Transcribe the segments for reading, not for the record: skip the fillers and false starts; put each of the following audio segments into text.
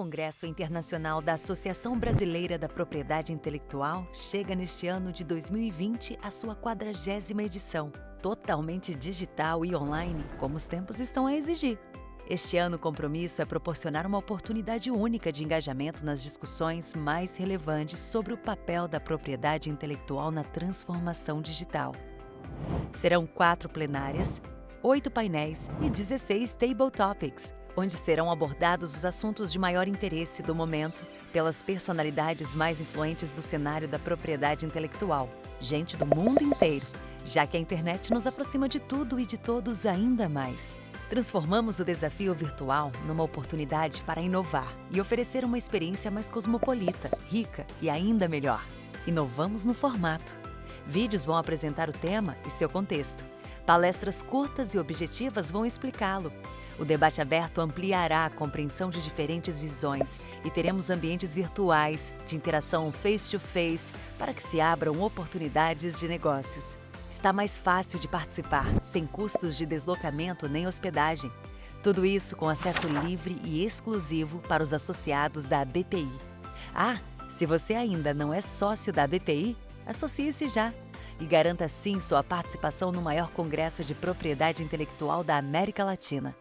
Congresso Internacional da Associação Brasileira da Propriedade Intelectual chega neste ano de 2020 à sua 40ª edição, totalmente digital e online, como os tempos estão a exigir. Este ano o compromisso é proporcionar uma oportunidade única de engajamento nas discussões mais relevantes sobre o papel da propriedade intelectual na transformação digital. Serão 4 plenárias, 8 painéis e 16 Table Topics, onde serão abordados os assuntos de maior interesse do momento pelas personalidades mais influentes do cenário da propriedade intelectual, gente do mundo inteiro, já que a internet nos aproxima de tudo e de todos ainda mais. Transformamos o desafio virtual numa oportunidade para inovar e oferecer uma experiência mais cosmopolita, rica e ainda melhor. Inovamos no formato. Vídeos vão apresentar o tema e seu contexto. Palestras curtas e objetivas vão explicá-lo. O debate aberto ampliará a compreensão de diferentes visões e teremos ambientes virtuais de interação face-to-face para que se abram oportunidades de negócios. Está mais fácil de participar, sem custos de deslocamento nem hospedagem. Tudo isso com acesso livre e exclusivo para os associados da BPI. Ah, se você ainda não é sócio da BPI, associe-se já e garanta assim sua participação no maior congresso de propriedade intelectual da América Latina.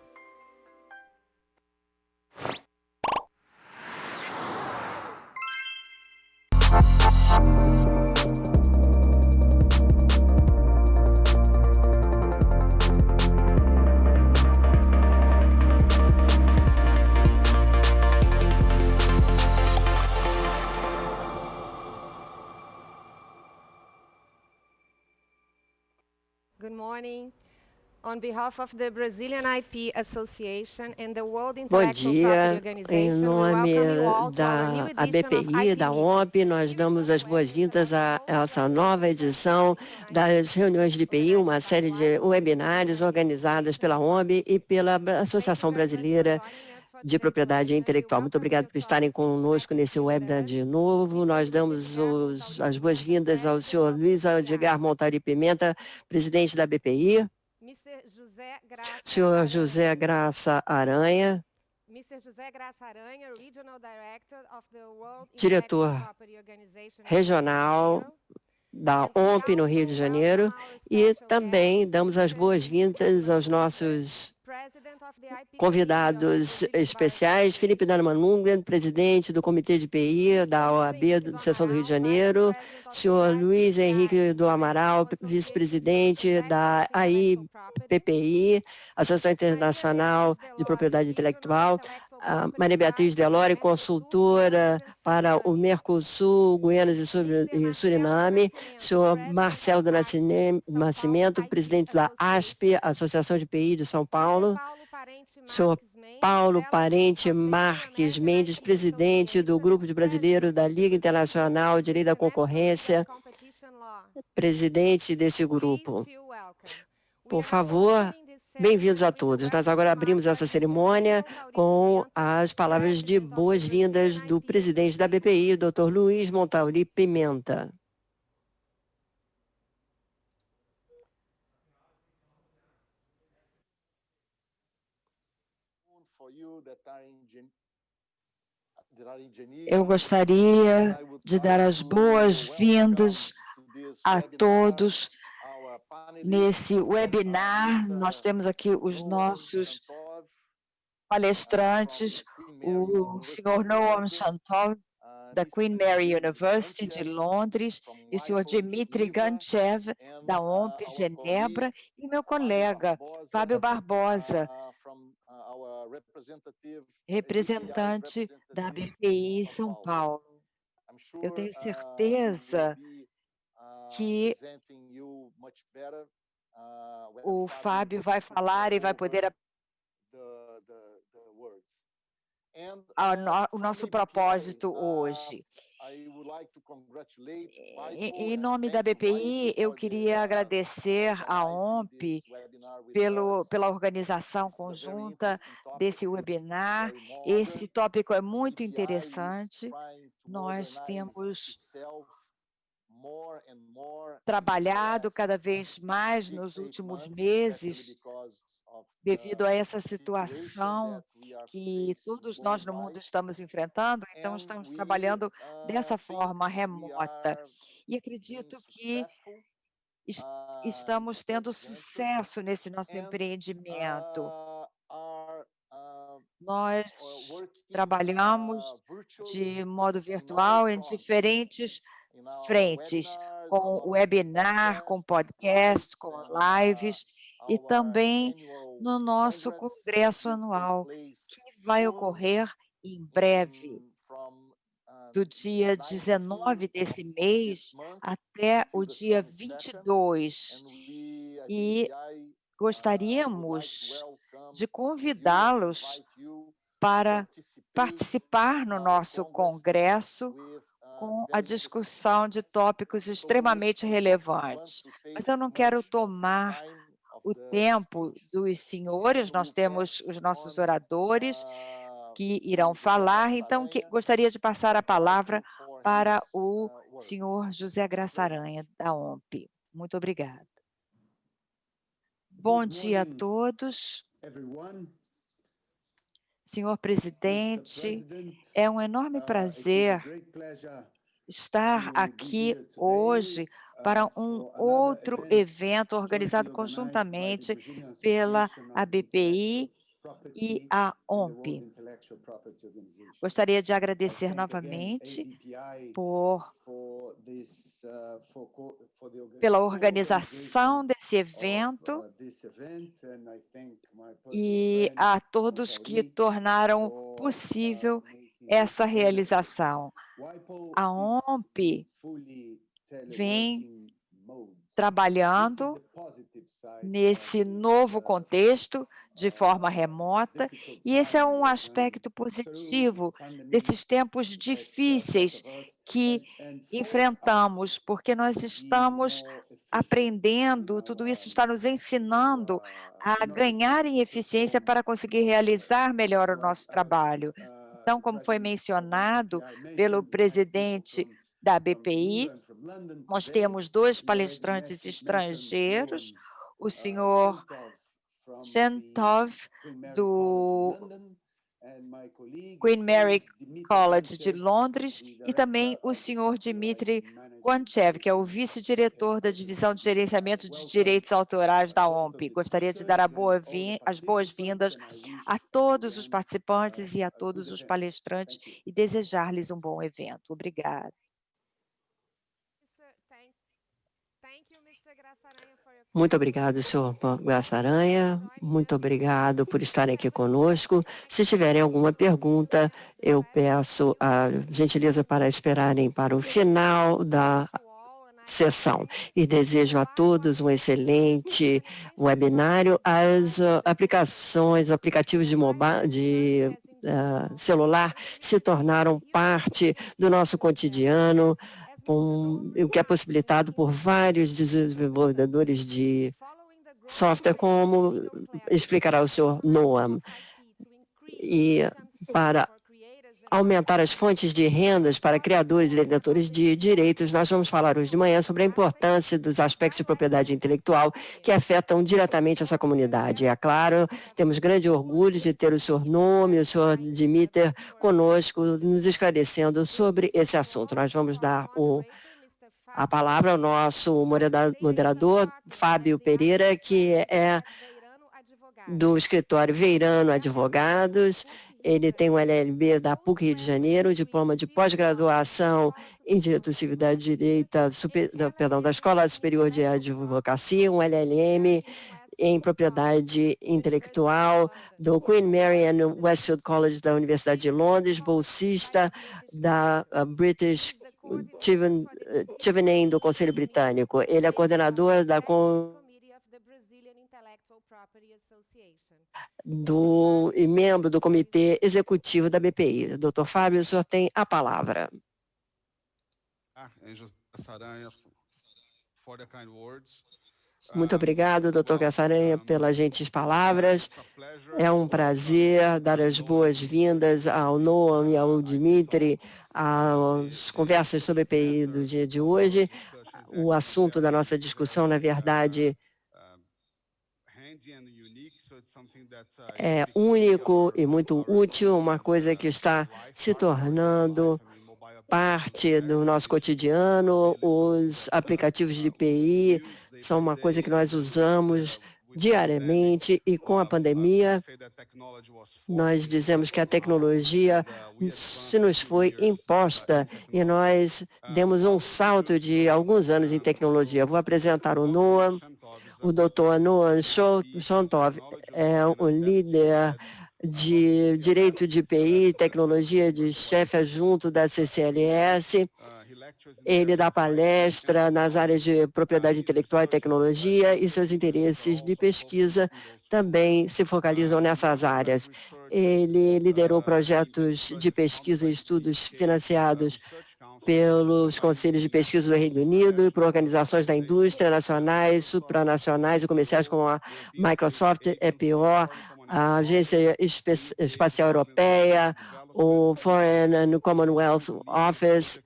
Good morning. On behalf of the Brazilian IP Association and the World Bom Intellectual dia, Property em Organization, we nome welcome you all to our new da edition of ABPI, IP da Meetings. OMP, nós damos as boas-vindas a essa nova edição das reuniões de IPI, uma série de webinários organizadas pela OMB e pela Associação Brasileira de Propriedade Intelectual. Muito obrigado por estarem conosco nesse webinar de novo. Nós damos as boas-vindas ao senhor Luiz Edgar Montari Pimenta, presidente da BPI, senhor José Graça Aranha, diretor regional da OMP no Rio de Janeiro, e também damos as boas-vindas aos nossos convidados especiais, Felipe Darmanungen, presidente do Comitê de IPI da OAB da Seção do Rio de Janeiro, senhor Luiz Henrique do Amaral, vice-presidente da AIPPI, Associação Internacional de Propriedade Intelectual, a Maria Beatriz Delore, consultora para o Mercosul, Guianas e Suriname, senhor Marcelo do Nascimento, presidente da ASP, Associação de IPI de São Paulo, senhor Paulo Parente Marques Mendes, presidente do Grupo de Brasileiros da Liga Internacional de Lei da Concorrência, presidente desse grupo. Por favor, bem-vindos a todos. Nós agora abrimos essa cerimônia com as palavras de boas-vindas do presidente da BPI, Dr. Luiz Montauri Pimenta. Eu gostaria de dar as boas-vindas a todos nesse webinar. Nós temos aqui os nossos palestrantes, o senhor Noam Shantov, da Queen Mary University de Londres, e o senhor Dmitry Ganchev, da OMP Genebra, e meu colega Fábio Barbosa, representante da BPI São Paulo. Eu tenho certeza que o Fábio vai falar e vai poder o nosso propósito hoje. Em nome da BPI, eu queria agradecer à OMP pela organização conjunta desse webinar. Esse tópico é muito interessante. Nós temos trabalhado cada vez mais nos últimos meses devido a essa situação que todos nós no mundo estamos enfrentando, então estamos trabalhando dessa forma remota. E acredito que es- estamos tendo sucesso nesse nosso empreendimento. Nós trabalhamos de modo virtual em diferentes frentes, com webinar, com podcast, com lives e também no nosso congresso anual, que vai ocorrer em breve, do dia 19 desse mês até o dia 22. E gostaríamos de convidá-los para participar no nosso congresso com a discussão de tópicos extremamente relevantes. Mas eu não quero tomar o tempo dos senhores, nós temos os nossos oradores que irão falar, então gostaria de passar a palavra para o senhor José Graça Aranha, da OMP. Muito obrigada. Bom dia a todos. Senhor presidente, é um enorme prazer estar aqui hoje para um outro evento organizado conjuntamente pela ABPI e a OMP. Gostaria de agradecer novamente pela organização desse evento e a todos que tornaram possível essa realização. A OMP vem trabalhando nesse novo contexto de forma remota, e esse é um aspecto positivo desses tempos difíceis que enfrentamos, porque nós estamos aprendendo, tudo isso está nos ensinando a ganhar em eficiência para conseguir realizar melhor o nosso trabalho. Então, como foi mencionado pelo presidente da BPI, nós temos 2 palestrantes estrangeiros, o senhor Shentov, do Queen Mary College de Londres, e também o senhor Dmitry Guanchev, que é o vice-diretor da Divisão de Gerenciamento de Direitos Autorais da OMP. Gostaria de dar as boas-vindas a todos os participantes e a todos os palestrantes e desejar-lhes um bom evento. Obrigada. Muito obrigado, senhor Graça Aranha. Muito obrigado por estarem aqui conosco. Se tiverem alguma pergunta, eu peço a gentileza para esperarem para o final da sessão. E desejo a todos um excelente webinário. As aplicativos de celular se tornaram parte do nosso cotidiano, o que é possibilitado por vários desenvolvedores de software, como explicará o senhor Noam. E para aumentar as fontes de rendas para criadores e detentores de direitos, nós vamos falar hoje de manhã sobre a importância dos aspectos de propriedade intelectual que afetam diretamente essa comunidade. É claro, temos grande orgulho de ter o senhor Noam e o senhor Dmitry conosco, nos esclarecendo sobre esse assunto. Nós vamos dar a palavra ao nosso moderador, Fábio Pereira, que é do escritório Veirano Advogados. Ele tem um LLB da PUC Rio de Janeiro, diploma de pós-graduação em Direito Civil da da Escola Superior de Advocacia, um LLM em Propriedade Intelectual do Queen Mary and Westfield College da Universidade de Londres, bolsista da British Chevening do Conselho Britânico. Ele é coordenador e membro do Comitê Executivo da BPI. Dr. Fábio, o senhor tem a palavra. Muito obrigado, Dr. Graça Aranha, pelas gentis palavras. É um prazer dar as boas-vindas ao Noam e ao Dmitry às conversas sobre a BPI do dia de hoje. O assunto da nossa discussão, na verdade, é único e muito útil, uma coisa que está se tornando parte do nosso cotidiano. Os aplicativos de IPI são uma coisa que nós usamos diariamente, e com a pandemia nós dizemos que a tecnologia se nos foi imposta e nós demos um salto de alguns anos em tecnologia. Vou apresentar o Noam. O Dr. Noam Shontov é um líder de direito de IPI e tecnologia de chefe adjunto da CCLS. Ele dá palestra nas áreas de propriedade intelectual e tecnologia, e seus interesses de pesquisa também se focalizam nessas áreas. Ele liderou projetos de pesquisa e estudos financiados pelos conselhos de pesquisa do Reino Unido e por organizações da indústria nacionais, supranacionais e comerciais como a Microsoft, EPO, a Agência Espacial Europeia, o Foreign and Commonwealth Office,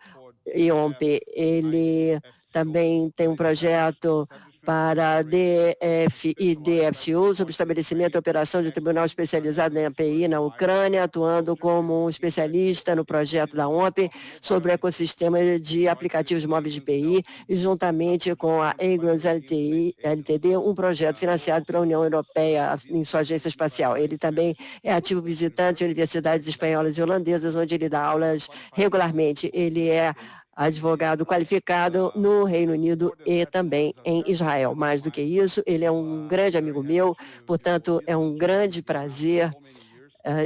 IOMP. Ele também tem um projeto para a DF e DFCU sobre estabelecimento e operação de um tribunal especializado em API na Ucrânia, atuando como um especialista no projeto da OMP sobre o ecossistema de aplicativos móveis de IPI, e juntamente com a Agrons LTD, um projeto financiado pela União Europeia em sua agência espacial. Ele também é ativo visitante em universidades espanholas e holandesas, onde ele dá aulas regularmente. Ele é advogado qualificado no Reino Unido e também em Israel. Mais do que isso, ele é um grande amigo meu, portanto, é um grande prazer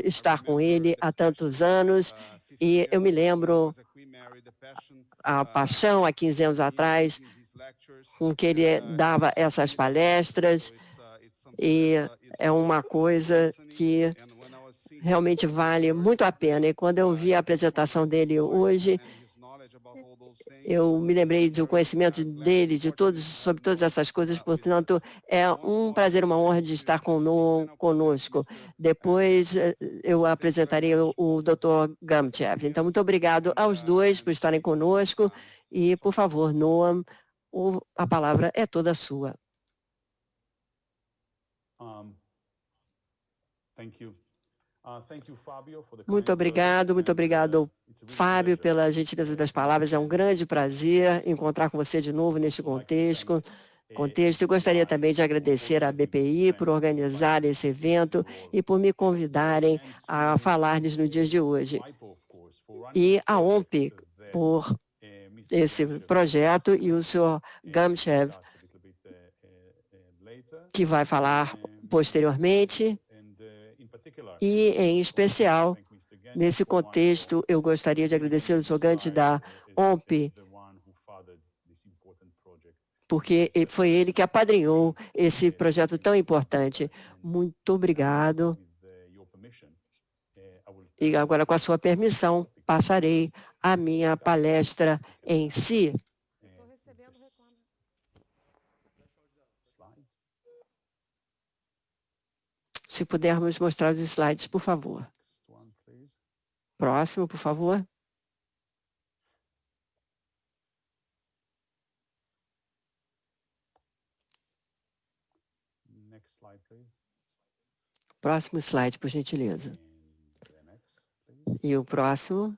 estar com ele há tantos anos, e eu me lembro a paixão há 15 anos atrás com que ele dava essas palestras, e é uma coisa que realmente vale muito a pena. E quando eu vi a apresentação dele hoje, eu me lembrei do conhecimento dele, sobre todas essas coisas, portanto, é um prazer, uma honra de estar conosco. Depois eu apresentarei o Dr. Gamchev. Então, muito obrigado aos dois por estarem conosco, e, por favor, Noam, a palavra é toda sua. Muito obrigado, Fábio, pela gentileza das palavras. É um grande prazer encontrar com você de novo neste contexto. Eu gostaria também de agradecer à BPI por organizar esse evento e por me convidarem a falar-lhes no dia de hoje. E a OMP por esse projeto, e o Sr. Gamchev, que vai falar posteriormente. E, em especial, nesse contexto, eu gostaria de agradecer ao Sr. da OMP, porque foi ele que apadrinhou esse projeto tão importante. Muito obrigado. E agora, com a sua permissão, passarei a minha palestra em si. Se pudermos mostrar os slides, por favor. Próximo, por favor. Próximo slide, por gentileza. E o próximo.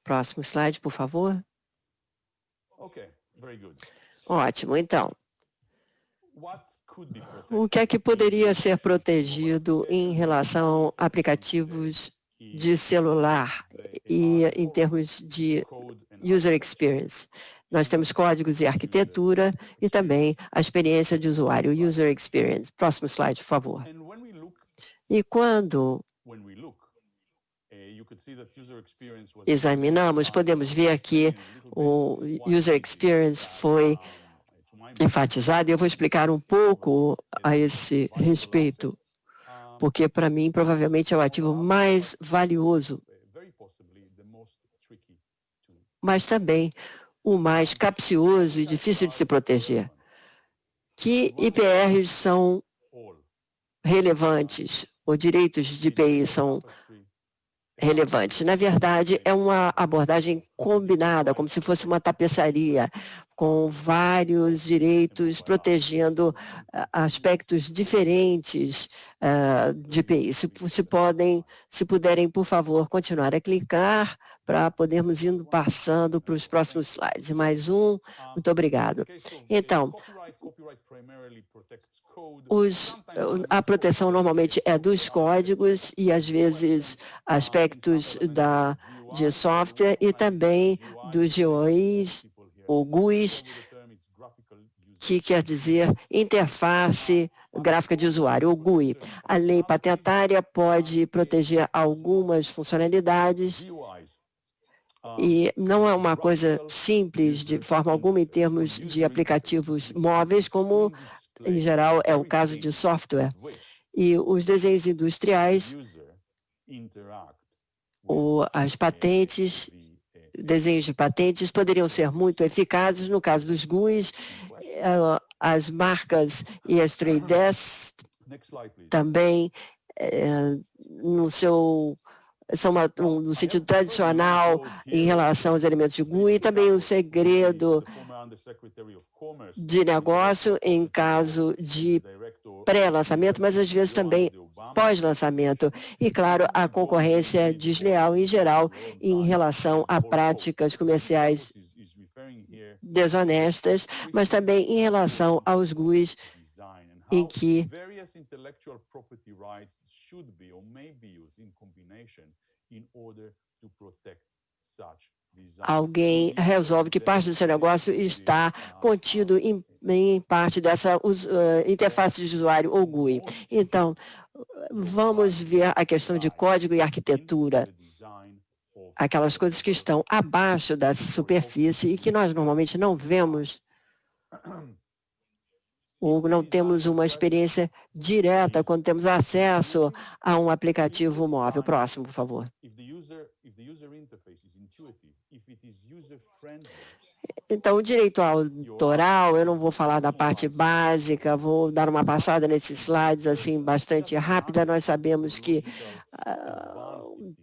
Próximo slide, por favor. Ótimo, então. O que é que poderia ser protegido em relação a aplicativos de celular e em termos de user experience? Nós temos códigos e arquitetura e também a experiência de usuário, user experience. Próximo slide, por favor. E quando examinamos, podemos ver que o user experience foi enfatizado, e eu vou explicar um pouco a esse respeito, porque para mim provavelmente é o ativo mais valioso, mas também o mais capcioso e difícil de se proteger. Que IPRs são relevantes, ou direitos de IPI são relevantes. Na verdade, é uma abordagem combinada, como se fosse uma tapeçaria, com vários direitos protegendo aspectos diferentes de IPI. Se puderem, por favor, continuar a clicar para podermos ir passando para os próximos slides. E mais um, muito obrigado. Então, a proteção normalmente é dos códigos e, às vezes, aspectos de software e também dos GUIs, ou GUIs, que quer dizer interface gráfica de usuário, ou GUI. A lei patentária pode proteger algumas funcionalidades e não é uma coisa simples de forma alguma em termos de aplicativos móveis, como em geral é o caso de software. E os desenhos industriais, as patentes, desenhos de patentes poderiam ser muito eficazes no caso dos GUIs, as marcas e as trade desks também no sentido tradicional em relação aos elementos de GUI, e também o segredo de negócio em caso de pré-lançamento, mas às vezes também pós-lançamento. E, claro, a concorrência desleal em geral em relação a práticas comerciais desonestas, mas também em relação aos GUIs em que alguém resolve que parte do seu negócio está contido em parte dessa interface de usuário ou GUI. Então, vamos ver a questão de código e arquitetura, aquelas coisas que estão abaixo da superfície e que nós normalmente não vemos ou não temos uma experiência direta quando temos acesso a um aplicativo móvel. Próximo, por favor. Então, o direito autoral, eu não vou falar da parte básica, vou dar uma passada nesses slides assim bastante rápida. Nós sabemos que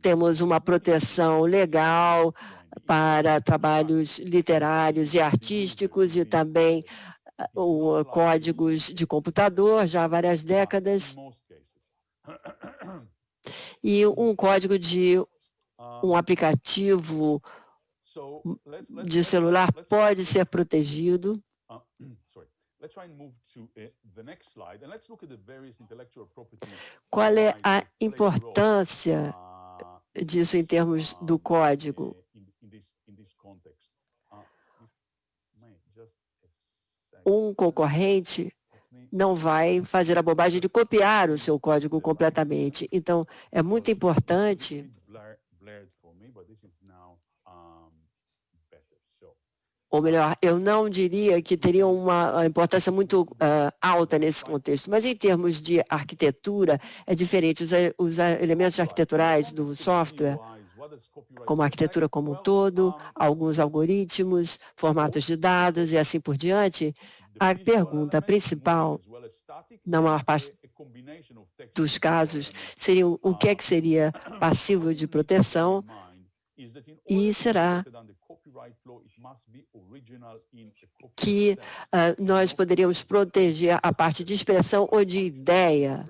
temos uma proteção legal para trabalhos literários e artísticos e também códigos de computador já há várias décadas. E um código de um aplicativo de celular pode ser protegido. Qual é a importância disso em termos do código? Um concorrente não vai fazer a bobagem de copiar o seu código completamente. Então, é muito importante ou melhor, eu não diria que teria uma importância muito alta nesse contexto, mas em termos de arquitetura, é diferente. Os elementos arquiteturais do software, como a arquitetura como um todo, alguns algoritmos, formatos de dados e assim por diante, a pergunta principal, na maior parte dos casos, seria o que é que seria passível de proteção e será que nós poderíamos proteger a parte de expressão ou de ideia.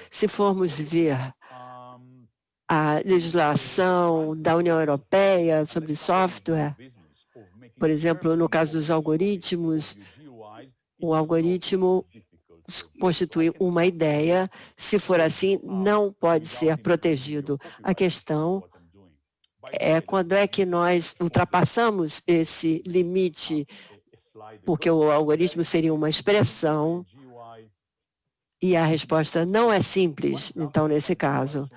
Se formos ver a legislação da União Europeia sobre software, por exemplo, no caso dos algoritmos, o algoritmo constitui uma ideia, se for assim, não pode ser protegido. A questão é quando é que nós ultrapassamos esse limite, porque o algoritmo seria uma expressão e a resposta não é simples, então, nesse caso.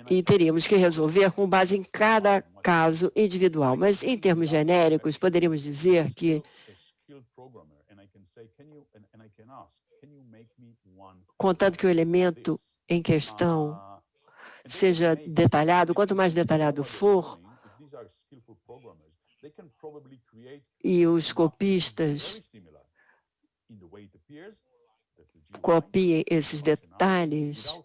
E teríamos que resolver com base em cada caso individual. Mas, em termos genéricos, poderíamos dizer que, contanto que o elemento em questão seja detalhado, quanto mais detalhado for, e os copistas copiem esses detalhes,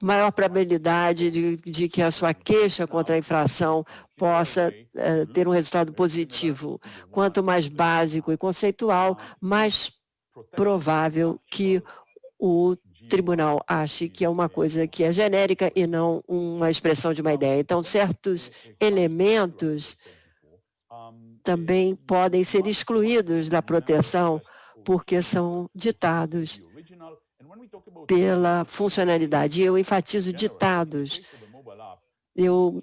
maior probabilidade de que a sua queixa contra a infração possa ter um resultado positivo. Quanto mais básico e conceitual, mais provável que o tribunal ache que é uma coisa que é genérica e não uma expressão de uma ideia. Então, certos elementos também podem ser excluídos da proteção porque são ditados pela funcionalidade. Eu enfatizo ditados. Eu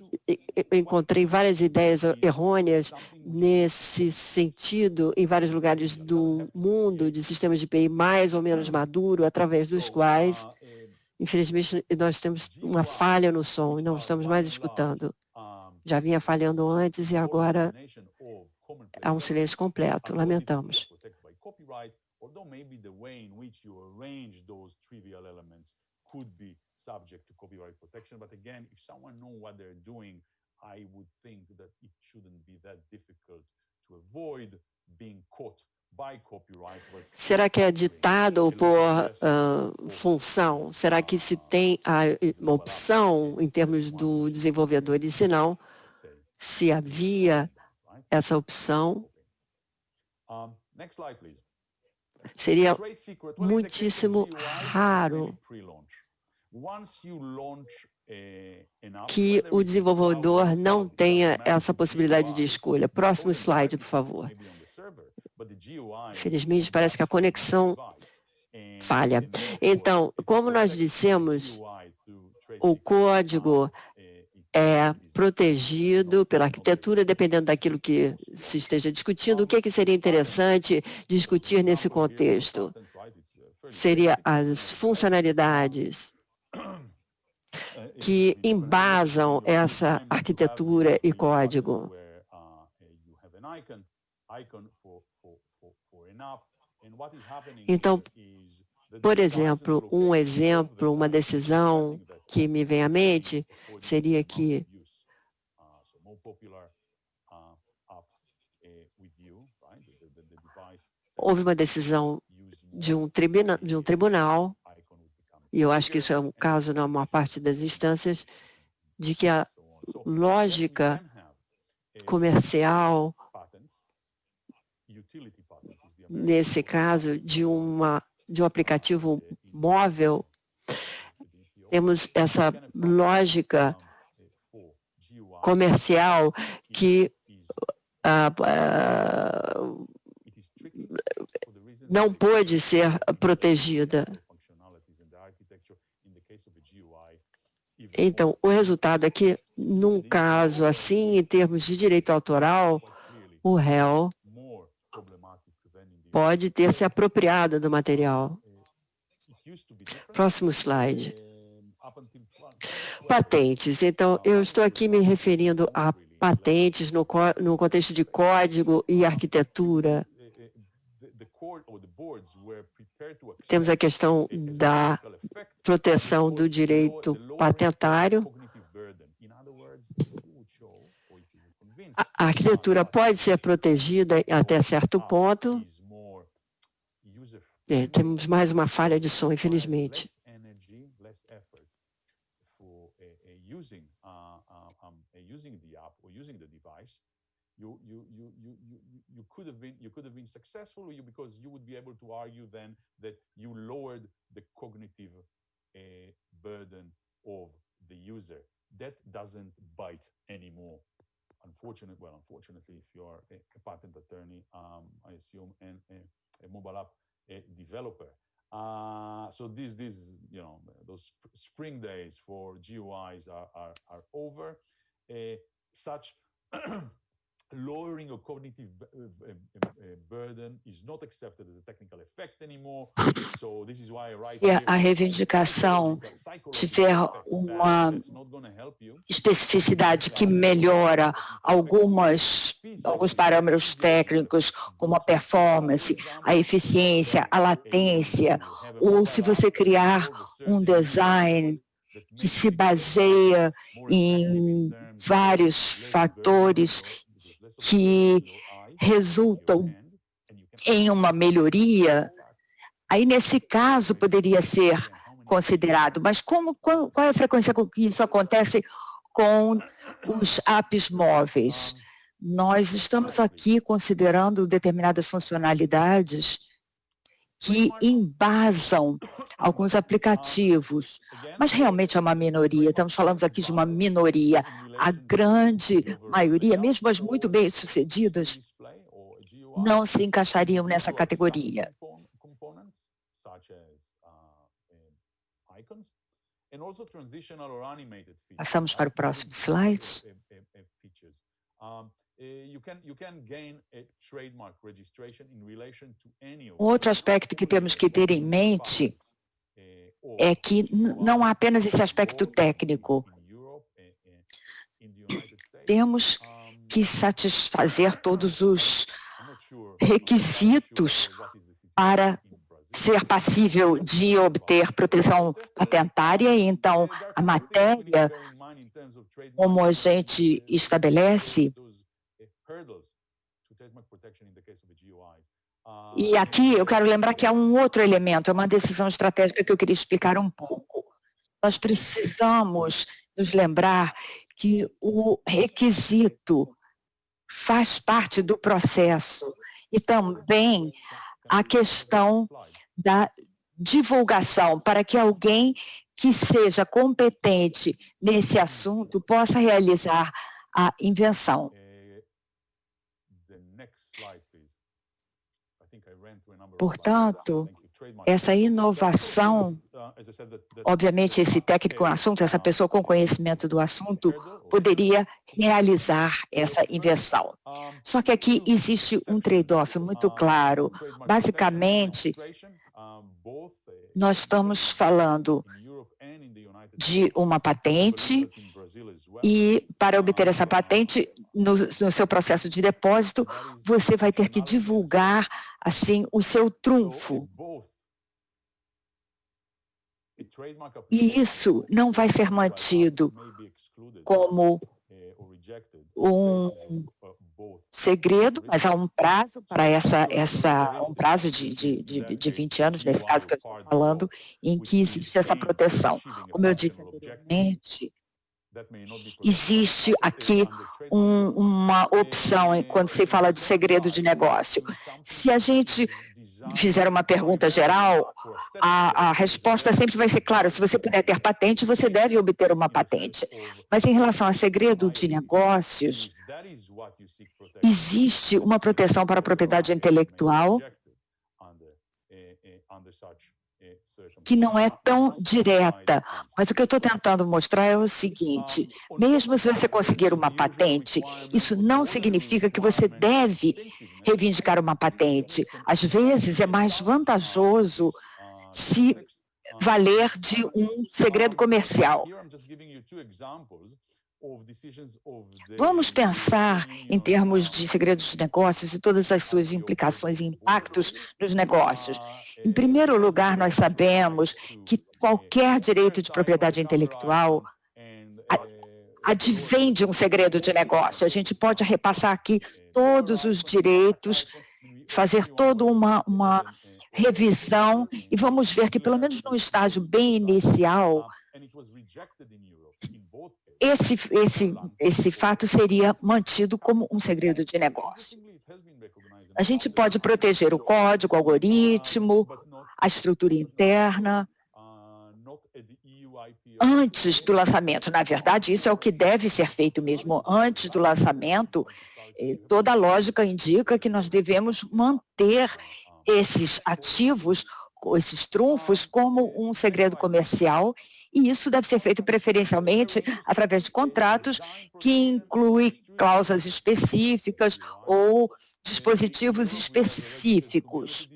encontrei várias ideias errôneas nesse sentido em vários lugares do mundo, de sistemas de API mais ou menos maduro, através dos quais, infelizmente, nós temos uma falha no som e não estamos mais escutando. Já vinha falhando antes e agora há um silêncio completo. Lamentamos. Subject to copyright protection, but again, if someone knows what they're doing, I would think that it shouldn't be that difficult to avoid being caught by copyright. Será que é ditado por função? Será que se tem uma opção em termos do desenvolvedor? E se não, se havia essa opção, seria muitíssimo raro que o desenvolvedor não tenha essa possibilidade de escolha. Próximo slide, por favor. Infelizmente, parece que a conexão falha. Então, como nós dissemos, o código é protegido pela arquitetura, dependendo daquilo que se esteja discutindo. O que é que seria interessante discutir nesse contexto? Seria as funcionalidades que embasam essa arquitetura e código. Então, por exemplo, uma decisão que me vem à mente seria que houve uma decisão de um tribunal, e eu acho que isso é um caso na maior parte das instâncias, de que a lógica comercial, nesse caso, de um aplicativo móvel, temos essa lógica comercial que não pôde ser protegida. Então, o resultado é que, num caso assim, em termos de direito autoral, o réu pode ter se apropriado do material. Próximo slide. Patentes. Então, eu estou aqui me referindo a patentes no contexto de código e arquitetura. Temos a questão da proteção do direito patentário. A arquitetura pode ser protegida até certo ponto. Temos mais uma falha de som, infelizmente. You could have been successful because you would be able to argue then that you lowered the cognitive burden of the user. That doesn't bite anymore. Unfortunately, if you are a patent attorney, I assume, and a mobile app developer. So these those spring days for GUIs are over. Such lowering of cognitive burden is not accepted as a technical effect anymore. So this is why right here, a reivindicação tiver uma especificidade que melhora alguns parâmetros técnicos, como a performance, a eficiência, a latência, ou se você criar um design que se baseia em vários fatores que resultam em uma melhoria, aí nesse caso poderia ser considerado. Mas qual é a frequência com que isso acontece com os apps móveis? Nós estamos aqui considerando determinadas funcionalidades que embasam alguns aplicativos, mas realmente é uma minoria. Estamos falando aqui de uma minoria. A grande maioria, mesmo as muito bem-sucedidas, não se encaixariam nessa categoria. Passamos para o próximo slide. Outro aspecto que temos que ter em mente é que não há apenas esse aspecto técnico. Temos que satisfazer todos os requisitos para ser passível de obter proteção patentária. Então, a matéria, como a gente estabelece, e aqui eu quero lembrar que há um outro elemento, é uma decisão estratégica que eu queria explicar um pouco. Nós precisamos nos lembrar que o requisito faz parte do processo e também a questão da divulgação, para que alguém que seja competente nesse assunto possa realizar a invenção. Portanto, essa inovação, obviamente esse técnico no assunto, essa pessoa com conhecimento do assunto, poderia realizar essa invenção. Só que aqui existe um trade-off muito claro. Basicamente, nós estamos falando de uma patente e, para obter essa patente, no seu processo de depósito, você vai ter que divulgar, assim, o seu trunfo. E isso não vai ser mantido como um segredo, mas há um prazo para um prazo de 20 anos, nesse caso que eu estou falando, em que existe essa proteção. Como eu disse anteriormente, existe aqui uma opção quando se fala de segredo de negócio. Se a gente fizer uma pergunta geral, a resposta sempre vai ser, claro, se você puder ter patente, você deve obter uma patente. Mas em relação a segredo de negócios, existe uma proteção para a propriedade intelectual que não é tão direta. Mas o que eu estou tentando mostrar é o seguinte: mesmo se você conseguir uma patente, isso não significa que você deve reivindicar uma patente. Às vezes é mais vantajoso se valer de um segredo comercial. Vamos pensar em termos de segredos de negócios e todas as suas implicações e impactos nos negócios. Em primeiro lugar, nós sabemos que qualquer direito de propriedade intelectual advém de um segredo de negócio. A gente pode repassar aqui todos os direitos, fazer toda uma revisão e vamos ver que, pelo menos no estágio bem inicial, esse fato seria mantido como um segredo de negócio. A gente pode proteger o código, o algoritmo, a estrutura interna, antes do lançamento. Na verdade, isso é o que deve ser feito mesmo antes do lançamento. Toda a lógica indica que nós devemos manter esses ativos, esses trunfos, como um segredo comercial. E isso deve ser feito preferencialmente através de contratos que incluem cláusulas específicas ou dispositivos específicos,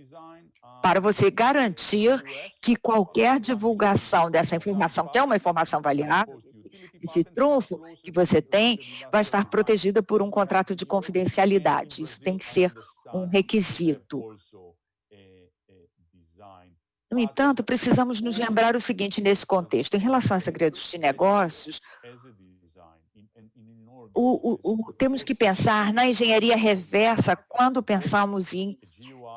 para você garantir que qualquer divulgação dessa informação, que é uma informação variável, esse trunfo que você tem, vai estar protegida por um contrato de confidencialidade. Isso tem que ser um requisito. No entanto, precisamos nos lembrar o seguinte nesse contexto. Em relação a segredos de negócios, temos que pensar na engenharia reversa quando pensamos em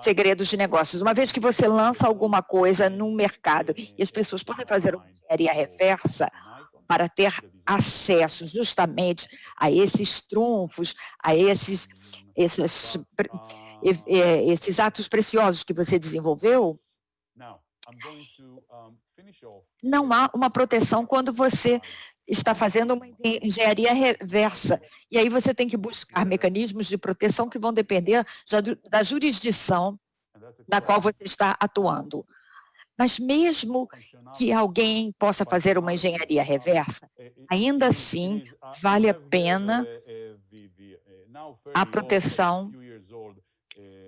segredos de negócios. Uma vez que você lança alguma coisa no mercado e as pessoas podem fazer uma engenharia reversa para ter acesso justamente a esses trunfos, a esses atos preciosos que você desenvolveu, não há uma proteção quando você está fazendo uma engenharia reversa. E aí você tem que buscar mecanismos de proteção que vão depender da jurisdição na qual você está atuando. Mas mesmo que alguém possa fazer uma engenharia reversa, ainda assim vale a pena a proteção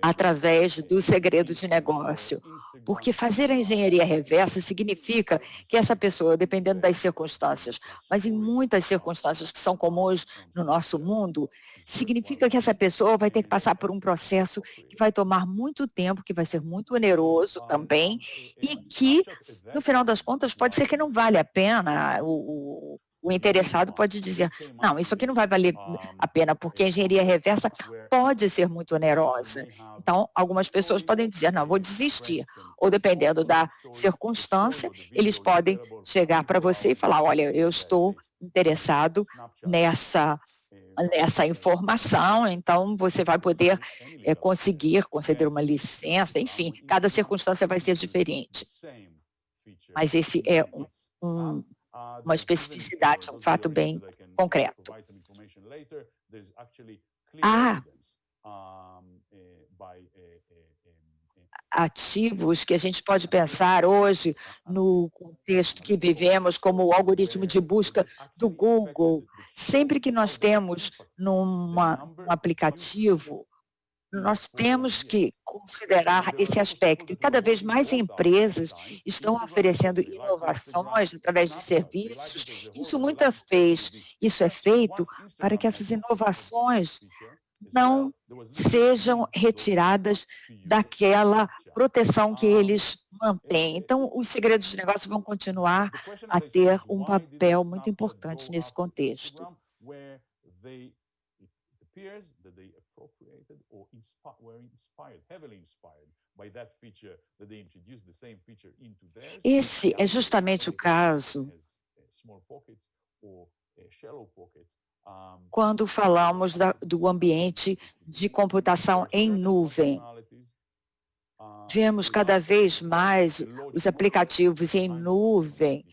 através do segredo de negócio. Porque fazer a engenharia reversa significa que essa pessoa, dependendo das circunstâncias, mas em muitas circunstâncias que são comuns no nosso mundo, significa que essa pessoa vai ter que passar por um processo que vai tomar muito tempo, que vai ser muito oneroso também, e que, no final das contas, pode ser que não vale a pena. O interessado pode dizer, não, isso aqui não vai valer a pena, porque a engenharia reversa pode ser muito onerosa. Então, algumas pessoas podem dizer, não, vou desistir. Ou, dependendo da circunstância, eles podem chegar para você e falar, olha, eu estou interessado nessa informação, então você vai poder conseguir conceder uma licença, enfim, cada circunstância vai ser diferente. Mas esse é uma especificidade, um fato bem concreto. Há ativos que a gente pode pensar hoje no contexto que vivemos, como o algoritmo de busca do Google. Sempre que nós temos um aplicativo, nós temos que considerar esse aspecto. E cada vez mais empresas estão oferecendo inovações através de serviços. Isso é feito para que essas inovações não sejam retiradas daquela proteção que eles mantêm. Então, os segredos de negócio vão continuar a ter um papel muito importante nesse contexto. Esse é justamente o caso quando falamos do ambiente de computação em nuvem. Vemos cada vez mais os aplicativos em nuvem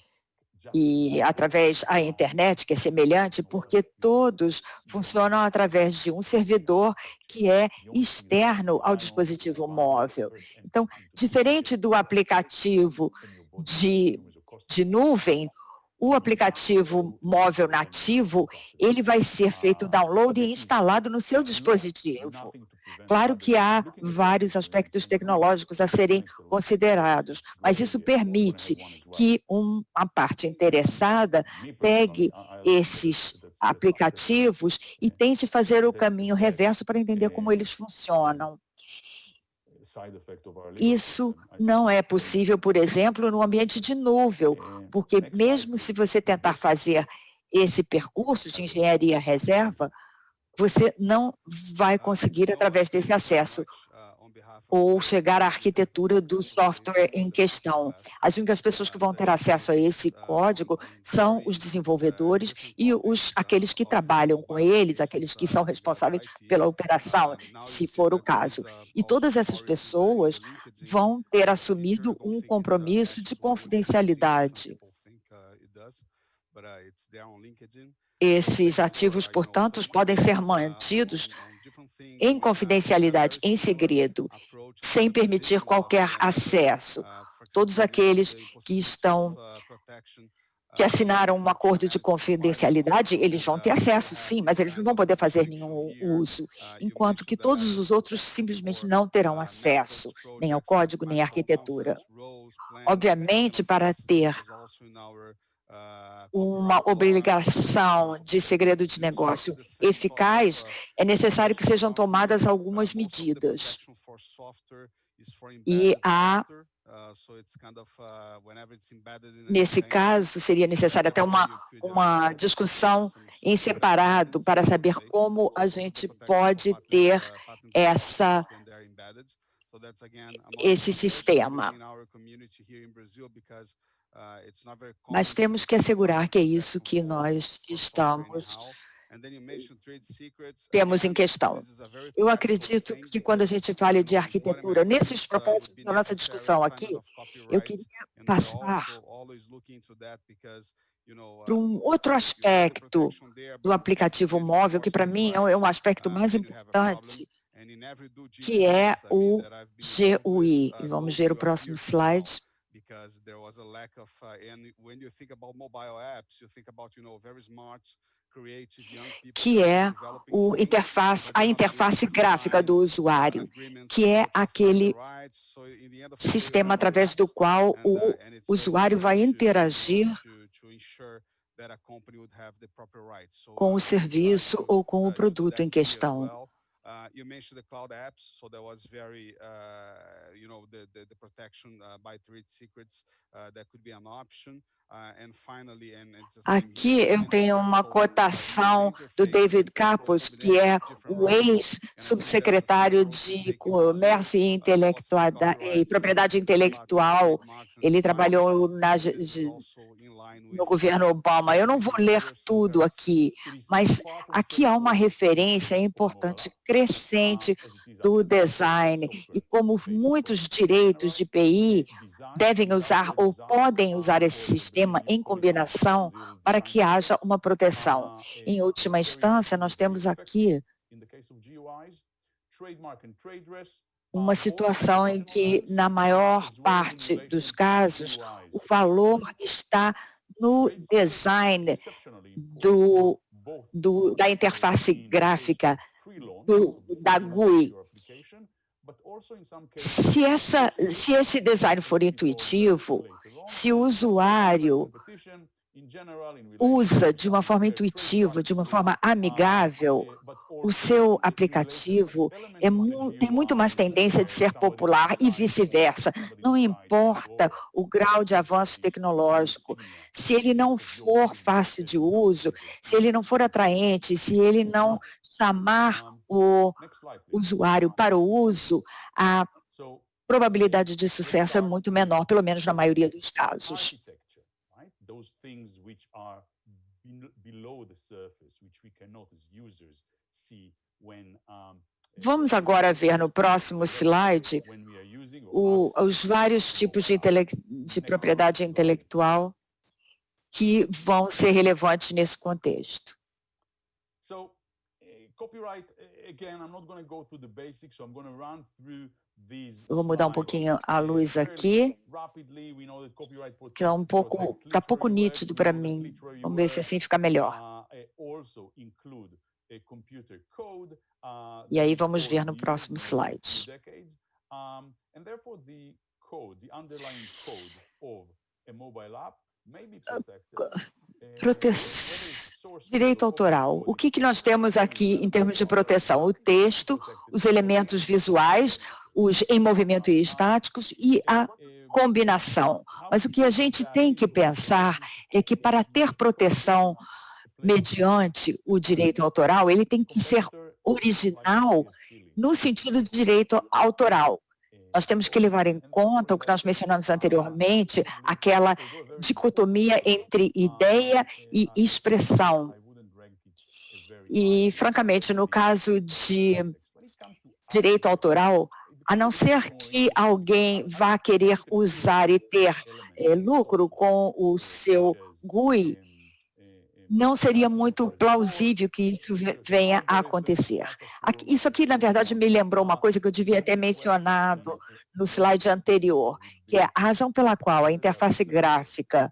e através da internet, que é semelhante, porque todos funcionam através de um servidor que é externo ao dispositivo móvel. Então, diferente do aplicativo de nuvem, o aplicativo móvel nativo, ele vai ser feito download e instalado no seu dispositivo. Claro que há vários aspectos tecnológicos a serem considerados, mas isso permite que uma parte interessada pegue esses aplicativos e tente fazer o caminho reverso para entender como eles funcionam. Isso não é possível, por exemplo, no ambiente de nuvem, porque mesmo se você tentar fazer esse percurso de engenharia reserva, você não vai conseguir através desse acesso ou chegar à arquitetura do software em questão. As únicas pessoas que vão ter acesso a esse código são os desenvolvedores e aqueles que trabalham com eles, aqueles que são responsáveis pela operação, se for o caso. E todas essas pessoas vão ter assumido um compromisso de confidencialidade. Esses ativos, portanto, podem ser mantidos em confidencialidade, em segredo, sem permitir qualquer acesso. Todos aqueles que assinaram um acordo de confidencialidade, eles vão ter acesso, sim, mas eles não vão poder fazer nenhum uso, enquanto que todos os outros simplesmente não terão acesso, nem ao código, nem à arquitetura. Obviamente, para ter uma obrigação de segredo de negócio eficaz, é necessário que sejam tomadas algumas medidas. E nesse caso, seria necessária até uma discussão em separado para saber como a gente pode ter esse sistema. Mas temos que assegurar que é isso que nós temos em questão. Eu acredito que quando a gente fala de arquitetura, nesses propósitos da nossa discussão aqui, eu queria passar para um outro aspecto do aplicativo móvel, que para mim é um aspecto mais importante, que é o GUI. Vamos ver o próximo slide. Que é a interface gráfica do usuário, que é aquele sistema através do qual o usuário vai interagir com o serviço ou com o produto em questão. You mentioned the cloud apps, so there was very, the protection by trade secrets, that could be an option. Aqui eu tenho uma cotação do David Capos, que é o ex-subsecretário de Comércio e Propriedade Intelectual. Ele trabalhou no governo Obama. Eu não vou ler tudo aqui, mas aqui há uma referência importante, crescente do design e como muitos direitos de PI devem usar ou podem usar esse sistema em combinação para que haja uma proteção. Em última instância, nós temos aqui uma situação em que, na maior parte dos casos, o valor está no design da interface gráfica, da GUI. Se esse design for intuitivo, se o usuário usa de uma forma intuitiva, de uma forma amigável, o seu aplicativo tem muito mais tendência de ser popular e vice-versa. Não importa o grau de avanço tecnológico, se ele não for fácil de uso, se ele não for atraente, se ele não chamar o usuário para o uso, a probabilidade de sucesso é muito menor, pelo menos na maioria dos casos. Vamos agora ver no próximo slide os vários tipos de propriedade intelectual que vão ser relevantes nesse contexto. Eu vou mudar um pouquinho a luz aqui, que está pouco nítido para mim. Vamos ver se assim fica melhor. E aí vamos ver no próximo slide. Direito autoral. O que nós temos aqui em termos de proteção? O texto, os elementos visuais, os em movimento e estáticos e a combinação. Mas o que a gente tem que pensar é que para ter proteção mediante o direito autoral, ele tem que ser original no sentido de direito autoral. Nós temos que levar em conta o que nós mencionamos anteriormente, aquela dicotomia entre ideia e expressão. E, francamente, no caso de direito autoral, a não ser que alguém vá querer usar e ter lucro com o seu GUI, não seria muito plausível que isso venha a acontecer. Isso aqui, na verdade, me lembrou uma coisa que eu devia ter mencionado no slide anterior, que é a razão pela qual a interface gráfica...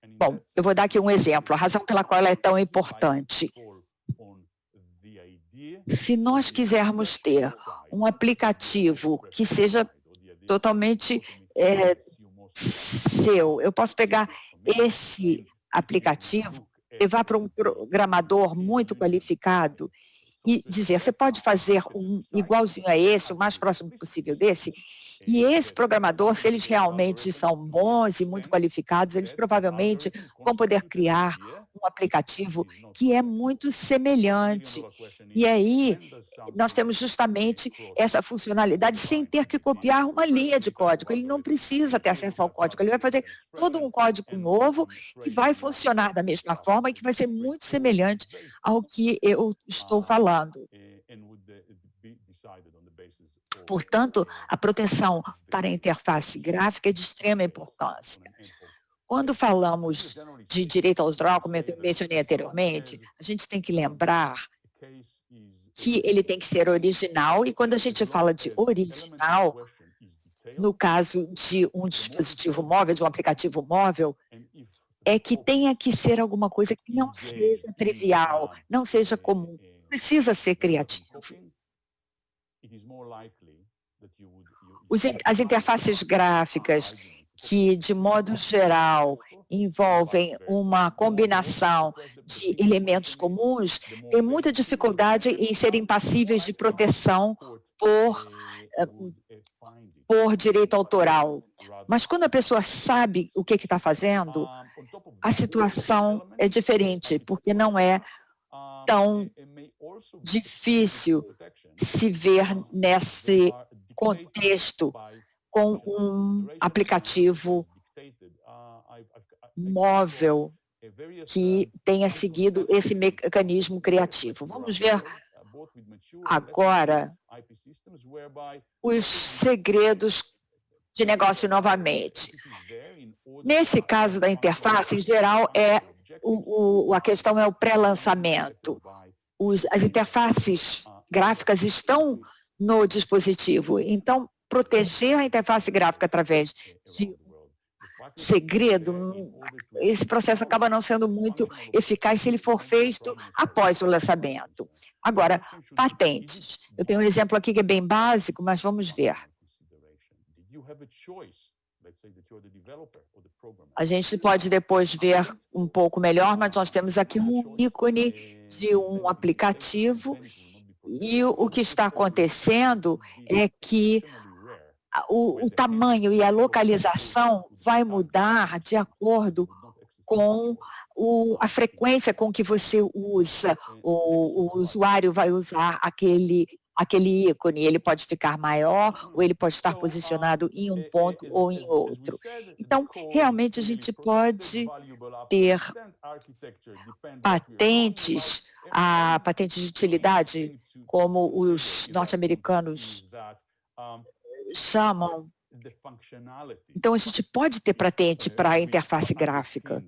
Bom, eu vou dar aqui um exemplo, a razão pela qual ela é tão importante. Se nós quisermos ter um aplicativo que seja totalmente seu, eu posso pegar esse aplicativo, levar para um programador muito qualificado e dizer, você pode fazer um igualzinho a esse, o mais próximo possível desse, e esse programador, se eles realmente são bons e muito qualificados, eles provavelmente vão poder criar um aplicativo que é muito semelhante. E aí, nós temos justamente essa funcionalidade sem ter que copiar uma linha de código. Ele não precisa ter acesso ao código, ele vai fazer todo um código novo que vai funcionar da mesma forma e que vai ser muito semelhante ao que eu estou falando. Portanto, a proteção para a interface gráfica é de extrema importância. Quando falamos de direito autoral, como eu mencionei anteriormente, a gente tem que lembrar que ele tem que ser original, e quando a gente fala de original, no caso de um dispositivo móvel, de um aplicativo móvel, é que tenha que ser alguma coisa que não seja trivial, não seja comum, precisa ser criativo. As interfaces gráficas que, de modo geral, envolvem uma combinação de elementos comuns, têm muita dificuldade em serem passíveis de proteção por direito autoral. Mas quando a pessoa sabe o que está fazendo, a situação é diferente, porque não é tão difícil se ver nesse contexto com um aplicativo móvel que tenha seguido esse mecanismo criativo. Vamos ver agora os segredos de negócio novamente. Nesse caso da interface, em geral, a questão é o pré-lançamento. As interfaces gráficas estão no dispositivo, então proteger a interface gráfica através de segredo, esse processo acaba não sendo muito eficaz se ele for feito após o lançamento. Agora, patentes. Eu tenho um exemplo aqui que é bem básico, mas vamos ver. A gente pode depois ver um pouco melhor, mas nós temos aqui um ícone de um aplicativo e o que está acontecendo é que o tamanho e a localização vai mudar de acordo com a frequência com que você usa. O usuário vai usar aquele ícone, ele pode ficar maior ou ele pode estar posicionado em um ponto ou em outro. Então, realmente, a gente pode ter patentes, a patente de utilidade, como os norte-americanos chamam. Então, a gente pode ter patente para a interface gráfica,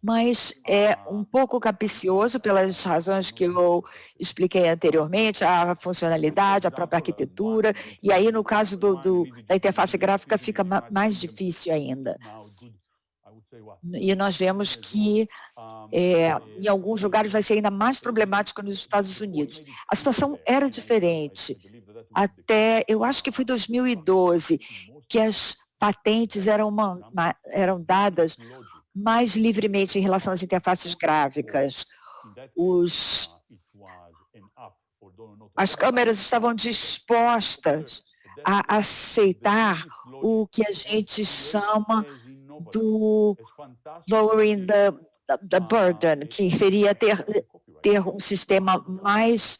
mas é um pouco capcioso pelas razões que eu expliquei anteriormente, a funcionalidade, a própria arquitetura, e aí, no caso da interface gráfica, fica mais difícil ainda. E nós vemos que, em alguns lugares, vai ser ainda mais problemático nos Estados Unidos. A situação era diferente. Até, eu acho que foi 2012, que as patentes eram dadas mais livremente em relação às interfaces gráficas. As câmeras estavam dispostas a aceitar o que a gente chama do lowering the burden, que seria ter um sistema mais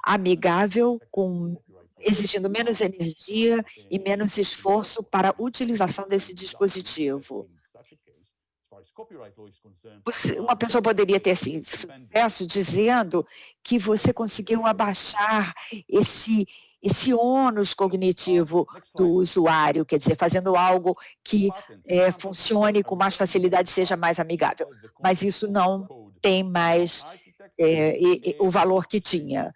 amigável, exigindo menos energia e menos esforço para a utilização desse dispositivo. Uma pessoa poderia ter assim, sucesso dizendo que você conseguiu abaixar esse ônus cognitivo do usuário, quer dizer, fazendo algo que funcione com mais facilidade, seja mais amigável. Mas isso não tem mais o valor que tinha.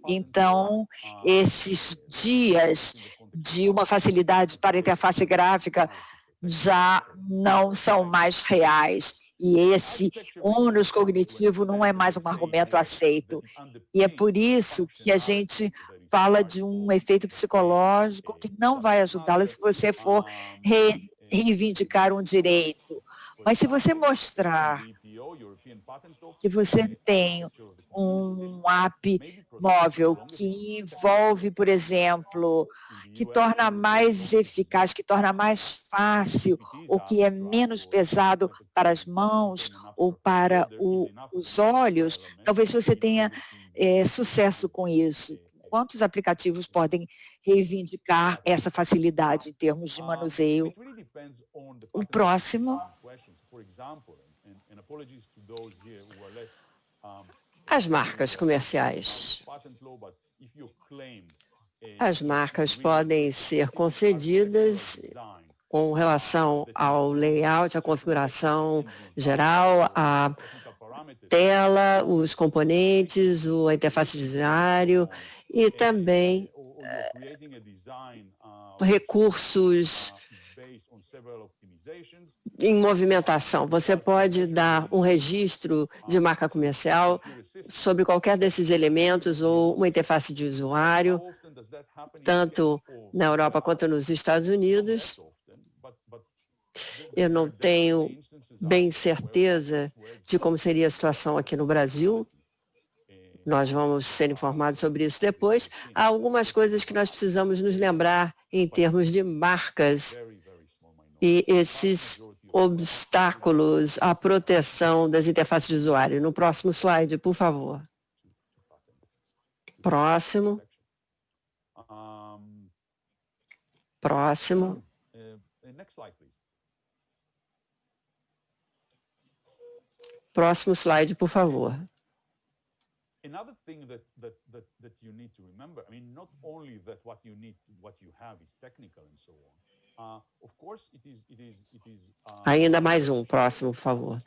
Então, esses dias de uma facilidade para a interface gráfica já não são mais reais. E esse ônus cognitivo não é mais um argumento aceito. E é por isso que a gente fala de um efeito psicológico que não vai ajudá-la se você for reivindicar um direito. Mas se você mostrar que você tem um app móvel que envolve, por exemplo, que torna mais eficaz, que torna mais fácil, ou que é menos pesado para as mãos ou para os olhos, talvez você tenha sucesso com isso. Quantos aplicativos podem reivindicar essa facilidade em termos de manuseio? O próximo. As marcas comerciais. As marcas podem ser concedidas com relação ao layout, à configuração geral, a tela, os componentes, a interface de usuário e também recursos em movimentação. Você pode dar um registro de marca comercial sobre qualquer desses elementos ou uma interface de usuário, tanto na Europa quanto nos Estados Unidos. Eu não tenho bem certeza de como seria a situação aqui no Brasil. Nós vamos ser informados sobre isso depois. Há algumas coisas que nós precisamos nos lembrar em termos de marcas e esses obstáculos à proteção das interfaces de usuário. No próximo slide, por favor. Próximo. Próximo. Próximo slide, por favor. Another thing that you need to remember, I mean, not only that what you have is technical and so on. Of course, it is. Ainda mais um, próximo, por favor.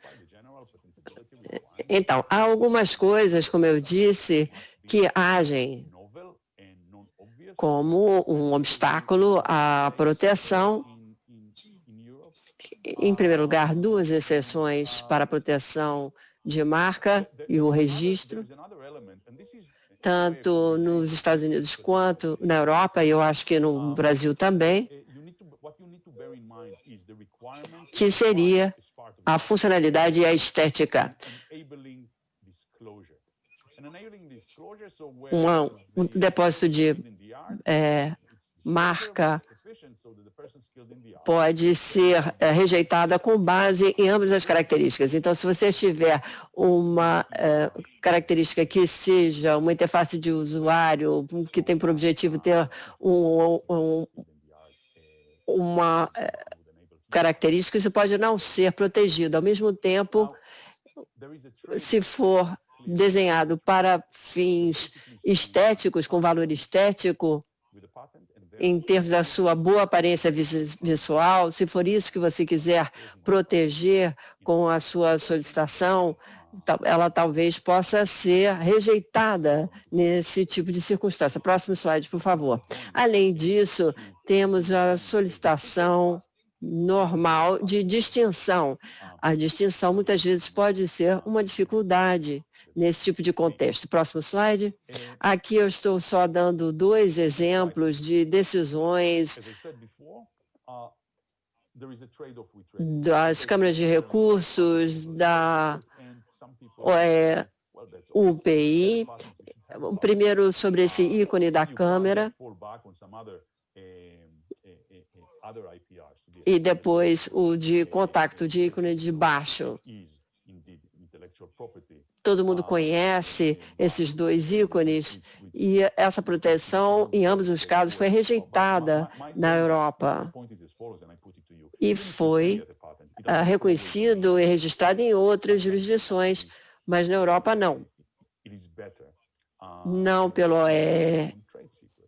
Então, há algumas coisas, como eu disse, que agem como um obstáculo à proteção. Em primeiro lugar, duas exceções para a proteção de marca e o registro, tanto nos Estados Unidos quanto na Europa, e eu acho que no Brasil também, que seria a funcionalidade e a estética. Um depósito de marca pode ser rejeitada com base em ambas as características. Então, se você tiver uma característica que seja uma interface de usuário que tem por objetivo ter uma característica, isso pode não ser protegido. Ao mesmo tempo, se for desenhado para fins estéticos, com valor estético, em termos da sua boa aparência visual, se for isso que você quiser proteger com a sua solicitação, ela talvez possa ser rejeitada nesse tipo de circunstância. Próximo slide, por favor. Além disso, temos a solicitação normal de distinção. A distinção muitas vezes pode ser uma dificuldade nesse tipo de contexto. Próximo slide. Aqui eu estou só dando dois exemplos de decisões das câmaras de recursos, da UPI. Primeiro, sobre esse ícone da câmera, e depois o de contato de ícone de baixo. Todo mundo conhece esses dois ícones e essa proteção, em ambos os casos, foi rejeitada na Europa e foi reconhecido e registrado em outras jurisdições, mas na Europa não. Não pelo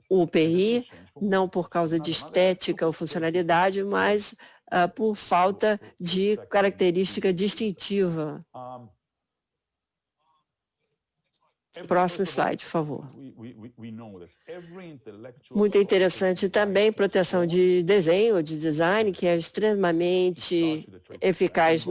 UPI, não por causa de estética ou funcionalidade, mas por falta de característica distintiva. Próximo slide, por favor. Muito interessante também, proteção de desenho, de design, que é extremamente eficaz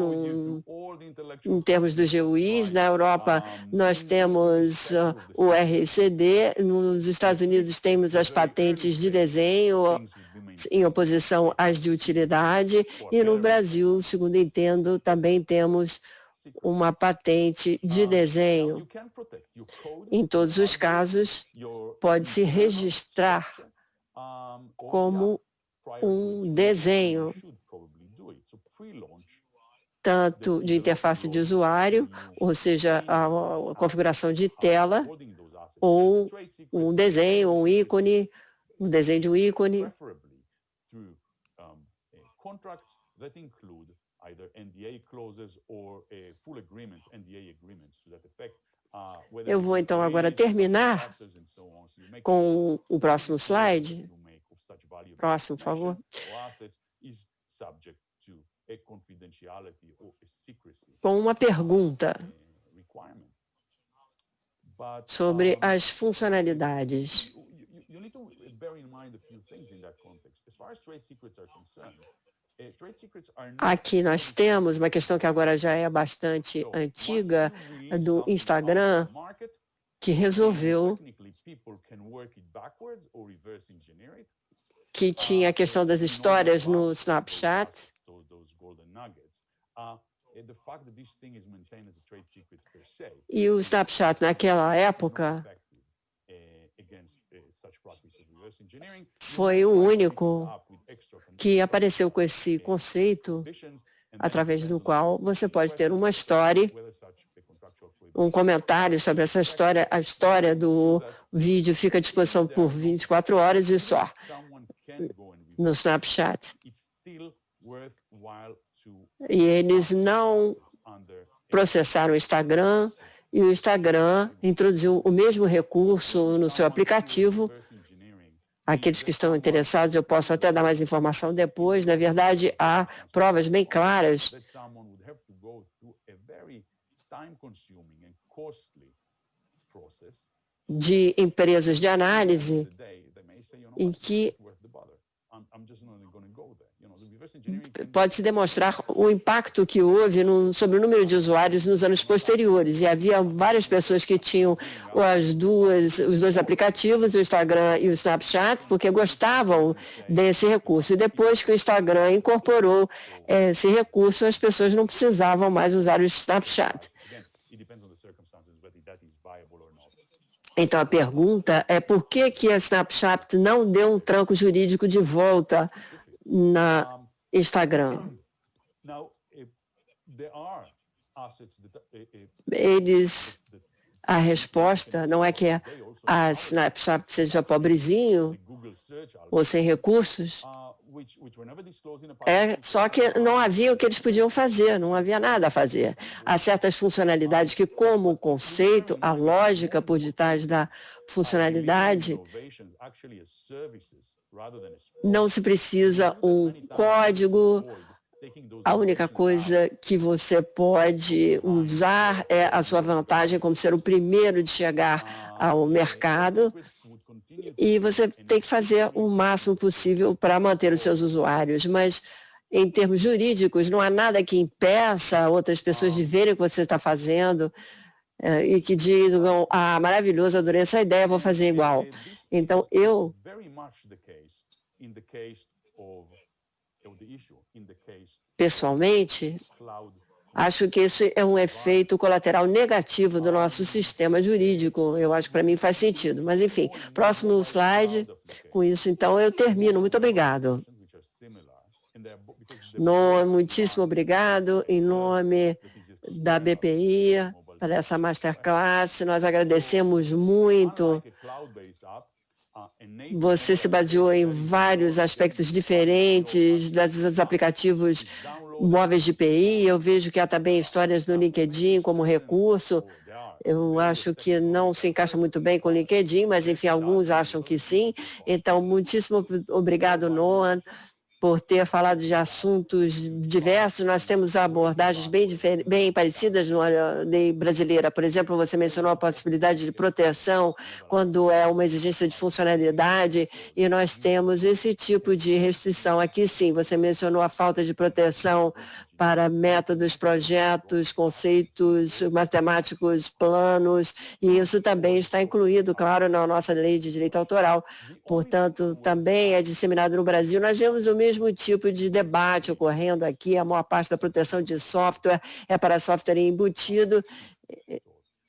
em termos dos GUIs. Na Europa, nós temos o RCD, nos Estados Unidos temos as patentes de desenho em oposição às de utilidade, e no Brasil, segundo entendo, também temos uma patente de desenho. Em todos os casos, pode-se registrar como um desenho, tanto de interface de usuário, ou seja, a configuração de tela, ou um desenho, um ícone, um desenho de um ícone. Eu vou então agora terminar com o próximo slide. Próximo, por favor. Com uma pergunta sobre as funcionalidades. Aqui nós temos uma questão que agora já é bastante antiga, do Instagram, que resolveu que tinha a questão das histórias no Snapchat. E o Snapchat, naquela época, foi o único que apareceu com esse conceito, através do qual você pode ter uma story, um comentário sobre essa história. A história do vídeo fica à disposição por 24 horas e só no Snapchat. E eles não processaram o Instagram, e o Instagram introduziu o mesmo recurso no seu aplicativo. Aqueles que estão interessados, eu posso até dar mais informação depois. Na verdade, há provas bem claras de empresas de análise em que pode-se demonstrar o impacto que houve sobre o número de usuários nos anos posteriores. E havia várias pessoas que tinham os dois aplicativos, o Instagram e o Snapchat, porque gostavam desse recurso. E depois que o Instagram incorporou esse recurso, as pessoas não precisavam mais usar o Snapchat. Então, a pergunta é por que a Snapchat não deu um tranco jurídico de volta na Instagram? A resposta não é que a Snapchat seja pobrezinho ou sem recursos, só que não havia o que eles podiam fazer, não havia nada a fazer. Há certas funcionalidades que, como conceito, a lógica por detrás da funcionalidade, não se precisa um código. A única coisa que você pode usar é a sua vantagem como ser o primeiro de chegar ao mercado, e você tem que fazer o máximo possível para manter os seus usuários. Mas, em termos jurídicos, não há nada que impeça outras pessoas de verem o que você está fazendo e que digam, maravilhoso, adorei essa ideia, vou fazer igual. Então, eu pessoalmente, acho que isso é um efeito colateral negativo do nosso sistema jurídico. Eu acho que para mim faz sentido. Mas, enfim, próximo slide. Com isso, então, eu termino. Muito obrigado. Muitíssimo obrigado. Em nome da BPI, para essa masterclass, nós agradecemos muito. Você se baseou em vários aspectos diferentes dos aplicativos móveis de IPI. Eu vejo que há também histórias no LinkedIn como recurso. Eu acho que não se encaixa muito bem com o LinkedIn, mas, enfim, alguns acham que sim. Então, muitíssimo obrigado, Noam, por ter falado de assuntos diversos. Nós temos abordagens bem parecidas na lei brasileira. Por exemplo, você mencionou a possibilidade de proteção quando é uma exigência de funcionalidade, e nós temos esse tipo de restrição aqui, sim. Você mencionou a falta de proteção para métodos, projetos, conceitos matemáticos, planos, e isso também está incluído, claro, na nossa lei de direito autoral. Portanto, também é disseminado no Brasil. Nós vemos o mesmo tipo de debate ocorrendo aqui. A maior parte da proteção de software é para software embutido,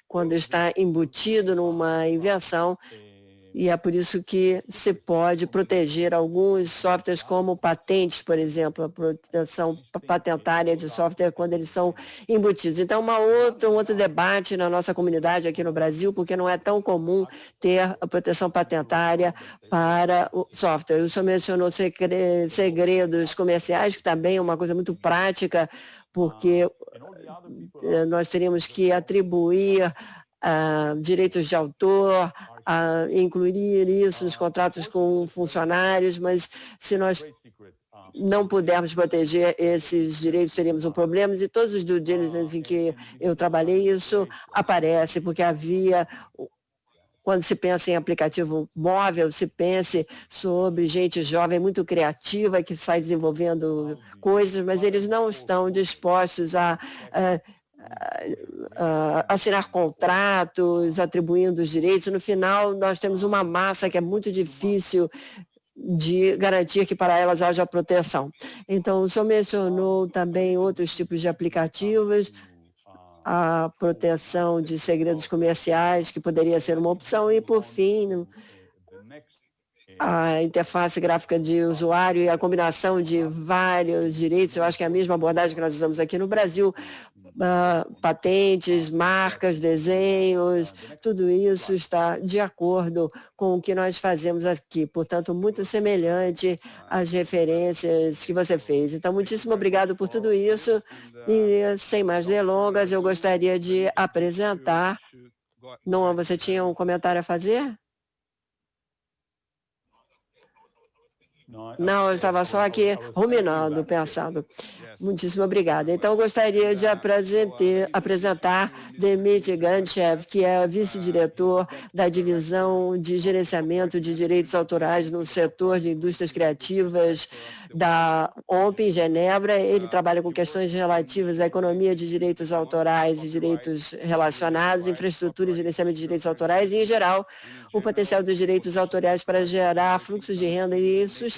quando está embutido numa invenção, e é por isso que se pode proteger alguns softwares como patentes, por exemplo, a proteção patentária de software quando eles são embutidos. Então, um outro debate na nossa comunidade aqui no Brasil, porque não é tão comum ter a proteção patentária para o software. O senhor mencionou segredos comerciais, que também é uma coisa muito prática, porque nós teríamos que atribuir direitos de autor, incluir isso nos contratos com funcionários, mas se nós não pudermos proteger esses direitos, teríamos um problema. E todos os due diligence em que eu trabalhei, isso aparece, porque quando se pensa em aplicativo móvel, se pense sobre gente jovem muito criativa que sai desenvolvendo coisas, mas eles não estão dispostos a assinar contratos, atribuindo os direitos. No final, nós temos uma massa que é muito difícil de garantir que para elas haja proteção. Então, o senhor mencionou também outros tipos de aplicativos, a proteção de segredos comerciais, que poderia ser uma opção, e, por fim, a interface gráfica de usuário e a combinação de vários direitos. Eu acho que é a mesma abordagem que nós usamos aqui no Brasil. Patentes, marcas, desenhos, tudo isso está de acordo com o que nós fazemos aqui, portanto, muito semelhante às referências que você fez. Então, muitíssimo obrigado por tudo isso e, sem mais delongas, eu gostaria de apresentar. Noam, você tinha um comentário a fazer? Não, eu estava só aqui ruminando, pensando. Muitíssimo obrigada. Então, eu gostaria de apresentar Dmitry Ganchev, que é vice-diretor da Divisão de Gerenciamento de Direitos Autorais no setor de indústrias criativas da OMP em Genebra. Ele trabalha com questões relativas à economia de direitos autorais e direitos relacionados, infraestrutura e gerenciamento de direitos autorais e, em geral, o potencial dos direitos autorais para gerar fluxos de renda e sustento.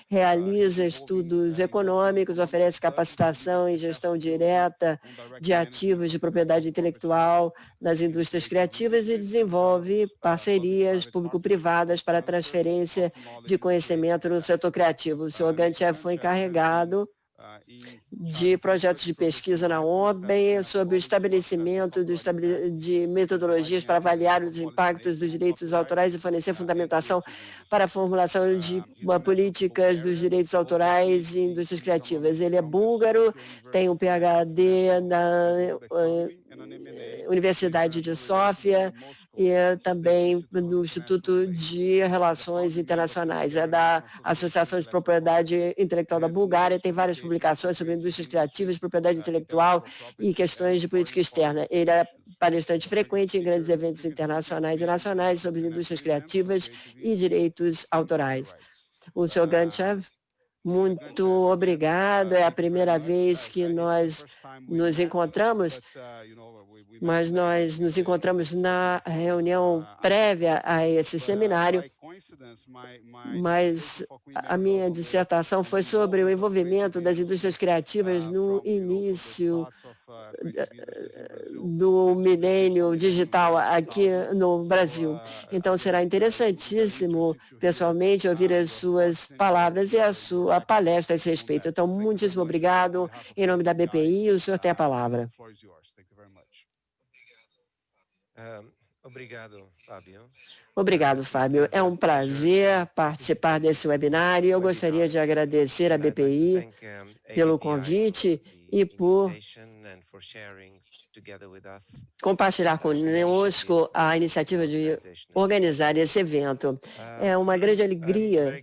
Realiza estudos econômicos, oferece capacitação em gestão direta de ativos de propriedade intelectual nas indústrias criativas e desenvolve parcerias público-privadas para transferência de conhecimento no setor criativo. O senhor Ganchev foi encarregado de projetos de pesquisa na OMB sobre o estabelecimento de metodologias para avaliar os impactos dos direitos autorais e fornecer fundamentação para a formulação de políticas dos direitos autorais e indústrias criativas. Ele é búlgaro, tem um PhD na Universidade de Sófia e também no Instituto de Relações Internacionais. É da Associação de Propriedade Intelectual da Bulgária, tem várias publicações sobre indústrias criativas, propriedade intelectual e questões de política externa. Ele é palestrante frequente em grandes eventos internacionais e nacionais sobre indústrias criativas e direitos autorais. O Sr. Ganchev, muito obrigado. É a primeira vez que nós nos encontramos, mas nós nos encontramos na reunião prévia a esse seminário, mas a minha dissertação foi sobre o envolvimento das indústrias criativas no início do milênio digital aqui no Brasil. Então, será interessantíssimo, pessoalmente, ouvir as suas palavras e a sua palestra a esse respeito. Então, muitíssimo obrigado. Em nome da BPI, o senhor tem a palavra. Obrigado, Fábio. Obrigado, Fábio. É um prazer participar desse webinário. Eu gostaria de agradecer à BPI pelo convite e por compartilhar conosco a iniciativa de organizar esse evento. É uma grande alegria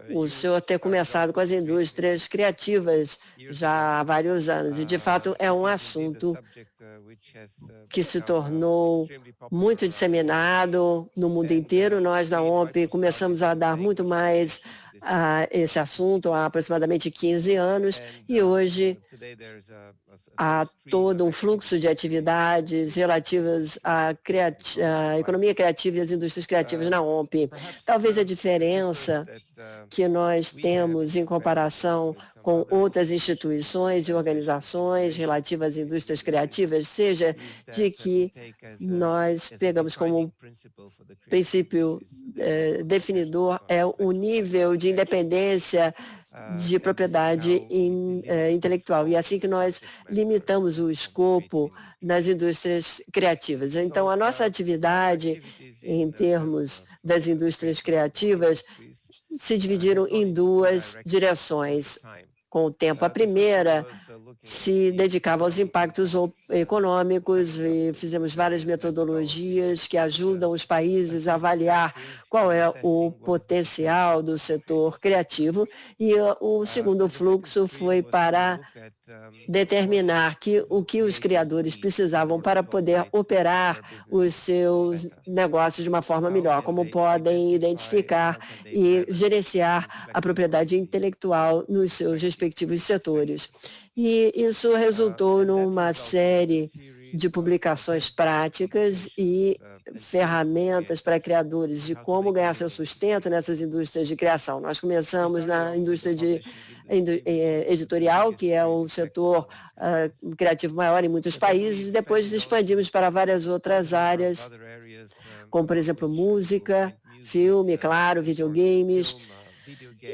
o senhor ter começado com as indústrias criativas já há vários anos. E, de fato, é um assunto que se tornou muito disseminado no mundo inteiro. Nós, na OMP, começamos a dar muito mais esse assunto há aproximadamente 15 anos e hoje há todo um fluxo de atividades relativas à economia criativa e às indústrias criativas na OMP. Talvez a diferença que nós temos em comparação com outras instituições e organizações relativas às indústrias criativas seja de que nós pegamos como princípio definidor o nível de independência de propriedade intelectual. E é assim que nós limitamos o escopo nas indústrias criativas. Então, a nossa atividade em termos das indústrias criativas se dividiram em duas direções. Com o tempo, a primeira se dedicava aos impactos econômicos e fizemos várias metodologias que ajudam os países a avaliar qual é o potencial do setor criativo e o segundo fluxo foi para determinar o que os criadores precisavam para poder operar os seus negócios de uma forma melhor, como podem identificar e gerenciar a propriedade intelectual nos seus respectivos setores. E isso resultou numa série de publicações práticas e ferramentas para criadores de como ganhar seu sustento nessas indústrias de criação. Nós começamos na indústria editorial, que é o setor criativo maior em muitos países, e depois expandimos para várias outras áreas, como, por exemplo, música, filme, claro, videogames,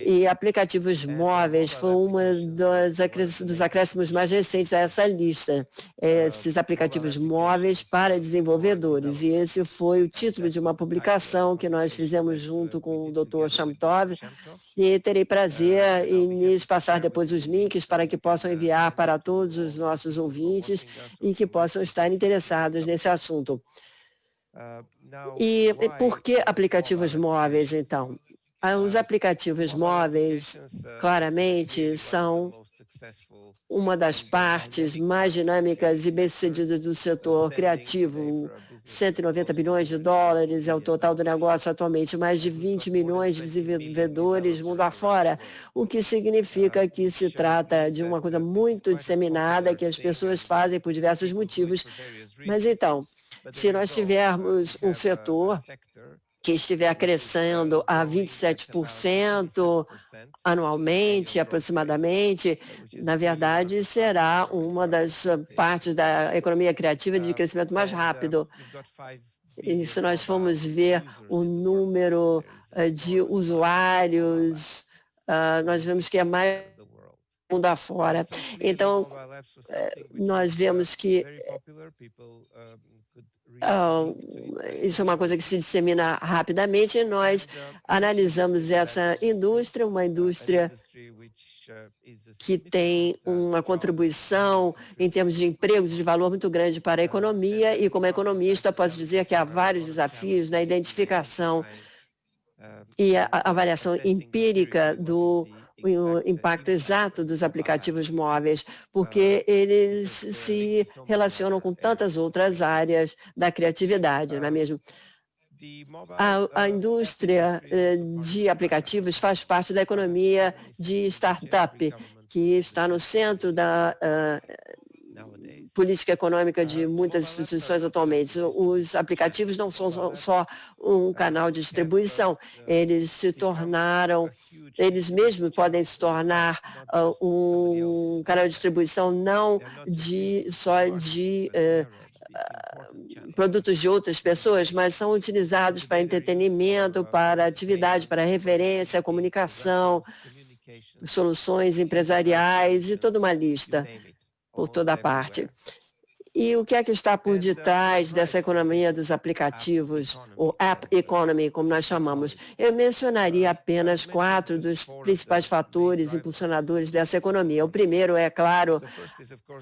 e aplicativos móveis foi uma dos acréscimos mais recentes a essa lista. Esses aplicativos móveis para desenvolvedores. E esse foi o título de uma publicação que nós fizemos junto com o Dr. Shamtov. E terei prazer em lhes passar depois os links para que possam enviar para todos os nossos ouvintes e que possam estar interessados nesse assunto. E por que aplicativos móveis, então? Os aplicativos móveis, claramente, são uma das partes mais dinâmicas e bem-sucedidas do setor criativo. 190 bilhões de dólares é o total do negócio atualmente, mais de 20 milhões de desenvolvedores mundo afora, o que significa que se trata de uma coisa muito disseminada, que as pessoas fazem por diversos motivos. Mas então, se nós tivermos um setor que estiver crescendo a 27% anualmente, aproximadamente, na verdade, será uma das partes da economia criativa de crescimento mais rápido. E se nós formos ver o número de usuários, nós vemos que é mais mundo afora. Então, nós vemos que isso é uma coisa que se dissemina rapidamente e nós analisamos essa indústria, uma indústria que tem uma contribuição em termos de empregos de valor muito grande para a economia e como economista posso dizer que há vários desafios na identificação e a avaliação empírica do impacto exato dos aplicativos móveis, porque eles se relacionam com tantas outras áreas da criatividade, não é mesmo? A indústria de aplicativos faz parte da economia de startup, que está no centro da política econômica de muitas instituições atualmente. Os aplicativos não são só um canal de distribuição, eles mesmos podem se tornar um canal de distribuição não só de produtos de outras pessoas, mas são utilizados para entretenimento, para atividade, para referência, comunicação, soluções empresariais e toda uma lista por toda parte. E o que é que está por detrás dessa economia dos aplicativos, ou App Economy, como nós chamamos? Eu mencionaria apenas 4 dos principais fatores impulsionadores dessa economia. O primeiro é, claro,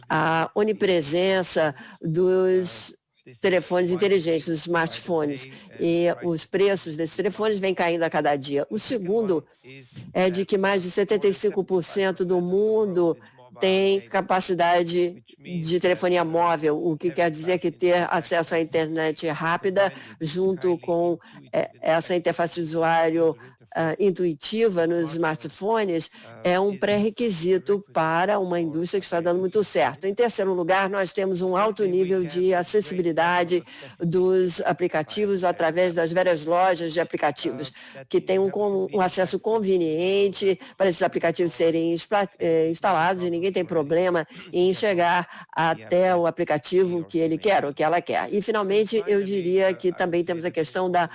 a onipresença dos telefones inteligentes, dos smartphones, e os preços desses telefones vêm caindo a cada dia. O segundo é de que mais de 75% do mundo tem capacidade de telefonia móvel, o que quer dizer que ter acesso à internet rápida, junto com essa interface de usuário intuitiva nos smartphones é um pré-requisito para uma indústria que está dando muito certo. Em terceiro lugar, nós temos um alto nível de acessibilidade dos aplicativos através das várias lojas de aplicativos, que tem um acesso conveniente para esses aplicativos serem instalados e ninguém tem problema em chegar até o aplicativo que ele quer ou que ela quer. E, finalmente, eu diria que também temos a questão da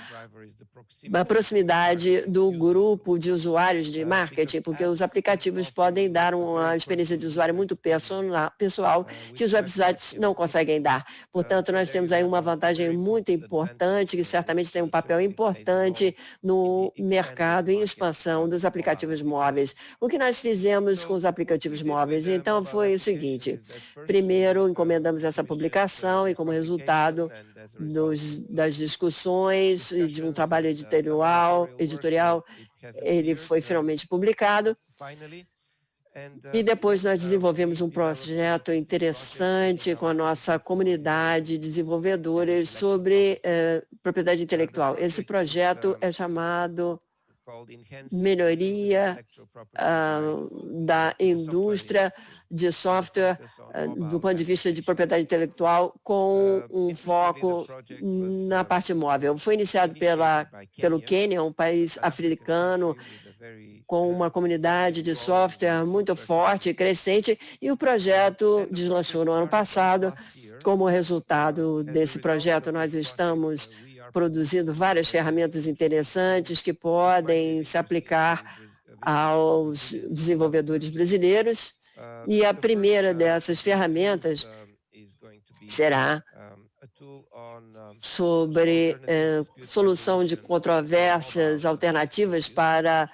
proximidade do grupo de usuários de marketing, porque os aplicativos podem dar uma experiência de usuário muito pessoal que os websites não conseguem dar. Portanto, nós temos aí uma vantagem muito importante, que certamente tem um papel importante no mercado em expansão dos aplicativos móveis. O que nós fizemos com os aplicativos móveis, então, foi o seguinte. Primeiro, encomendamos essa publicação e, como resultado das discussões e de um trabalho editorial, ele foi finalmente publicado. E depois nós desenvolvemos um projeto interessante com a nossa comunidade de desenvolvedores sobre propriedade intelectual. Esse projeto é chamado Melhoria da Indústria de Software do ponto de vista de propriedade intelectual, com um foco na parte móvel. Foi iniciado pelo Quênia, um país africano com uma comunidade de software muito forte e crescente, e o projeto deslanchou no ano passado. Como resultado desse projeto, nós estamos produzindo várias ferramentas interessantes que podem se aplicar aos desenvolvedores brasileiros. E a primeira dessas ferramentas será sobre solução de controvérsias alternativas para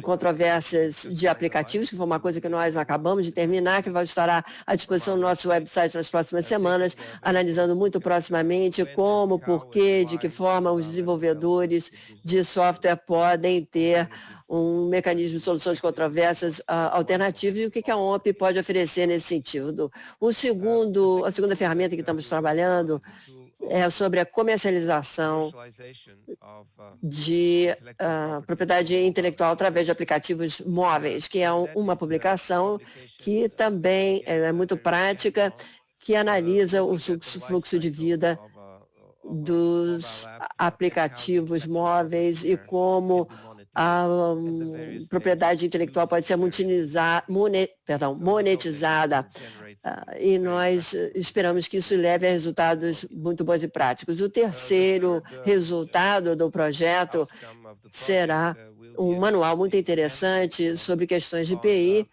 controvérsias de aplicativos, que foi uma coisa que nós acabamos de terminar, que vai estar à disposição do nosso website nas próximas semanas, analisando muito proximamente como, por quê, de que forma os desenvolvedores de software podem ter um mecanismo de solução de controvérsias alternativo e o que a OMP pode oferecer nesse sentido. A segunda ferramenta que estamos trabalhando é sobre a comercialização de propriedade intelectual através de aplicativos móveis, que é uma publicação que também é muito prática, que analisa o fluxo de vida dos aplicativos móveis e como a propriedade intelectual pode ser monetizada. E nós esperamos que isso leve a resultados muito bons e práticos. O terceiro resultado do projeto será um manual muito interessante sobre questões de IPI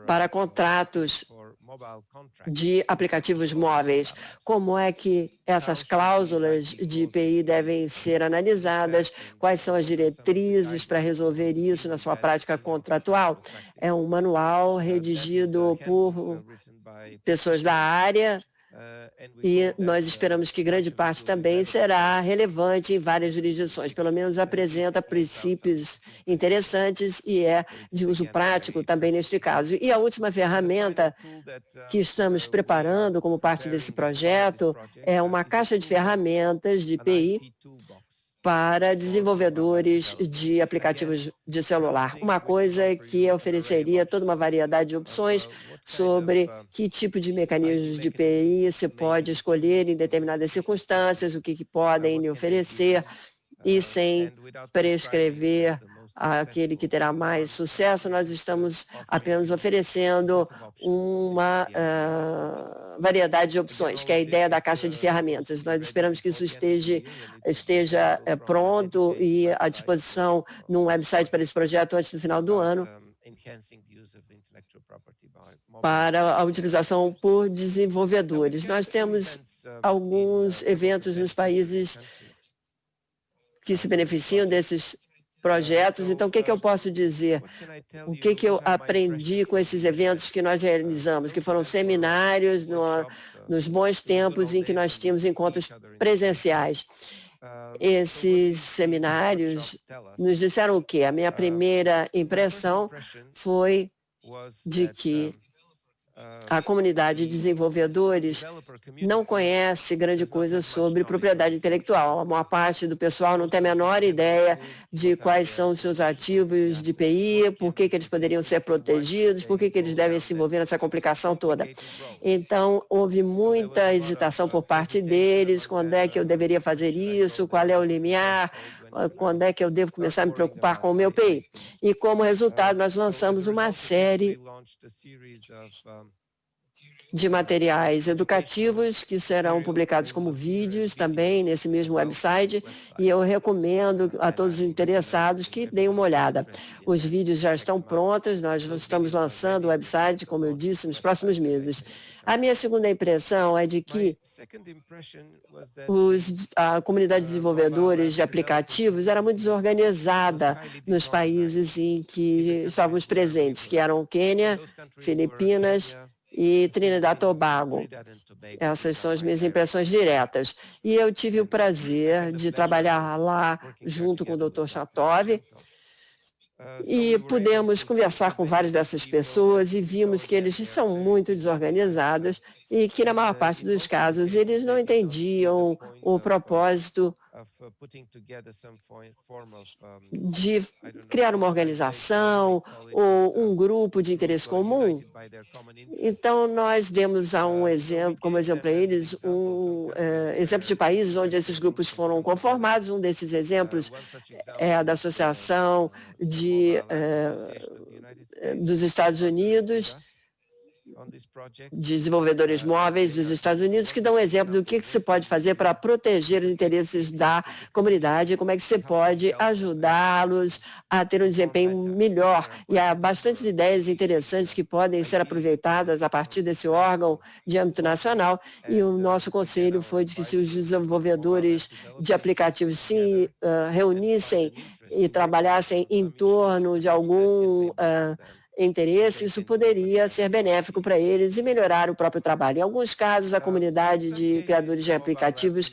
para contratos de aplicativos móveis. Como é que essas cláusulas de IPI devem ser analisadas, quais são as diretrizes para resolver isso na sua prática contratual. É um manual redigido por pessoas da área, e nós esperamos que grande parte também será relevante em várias jurisdições. Pelo menos apresenta princípios interessantes e é de uso prático também neste caso. E a última ferramenta que estamos preparando como parte desse projeto é uma caixa de ferramentas de IPI para desenvolvedores de aplicativos de celular. Uma coisa que ofereceria toda uma variedade de opções sobre que tipo de mecanismos de IPI se pode escolher em determinadas circunstâncias, o que podem lhe oferecer, e sem prescrever aquele que terá mais sucesso, nós estamos apenas oferecendo uma variedade de opções, que é a ideia da caixa de ferramentas. Nós esperamos que isso esteja pronto e à disposição num website para esse projeto antes do final do ano, para a utilização por desenvolvedores. Nós temos alguns eventos nos países que se beneficiam desses projetos. Então, o que eu posso dizer? O que eu aprendi com esses eventos que nós realizamos, que foram seminários nos bons tempos em que nós tínhamos encontros presenciais. Esses seminários nos disseram o quê? A minha primeira impressão foi de que a comunidade de desenvolvedores não conhece grande coisa sobre propriedade intelectual. A maior parte do pessoal não tem a menor ideia de quais são os seus ativos de IPI, por que eles poderiam ser protegidos, por que eles devem se envolver nessa complicação toda. Então, houve muita hesitação por parte deles, quando é que eu deveria fazer isso, qual é o limiar, quando é que eu devo começar a me preocupar com o meu IPI. E como resultado, nós lançamos uma série de materiais educativos que serão publicados como vídeos também nesse mesmo website, e eu recomendo a todos os interessados que deem uma olhada. Os vídeos já estão prontos, nós estamos lançando o website, como eu disse, nos próximos meses. A minha segunda impressão é de que a comunidade de desenvolvedores de aplicativos era muito desorganizada nos países em que estávamos presentes, que eram Quênia, Filipinas e Trinidad e Tobago. Essas são as minhas impressões diretas. E eu tive o prazer de trabalhar lá junto com o Dr. Chatov, e pudemos conversar com várias dessas pessoas e vimos que eles são muito desorganizados e que, na maior parte dos casos, eles não entendiam o propósito de criar uma organização ou um grupo de interesse comum. Então, nós demos como exemplo para eles, exemplo de países onde esses grupos foram conformados. Um desses exemplos é a da Associação dos Estados Unidos, de desenvolvedores móveis dos Estados Unidos, que dão um exemplo do que se pode fazer para proteger os interesses da comunidade, como é que se pode ajudá-los a ter um desempenho melhor. E há bastantes ideias interessantes que podem ser aproveitadas a partir desse órgão de âmbito nacional, e o nosso conselho foi de que se os desenvolvedores de aplicativos se reunissem e trabalhassem em torno de algum interesse, isso poderia ser benéfico para eles e melhorar o próprio trabalho. Em alguns casos, a comunidade de criadores de aplicativos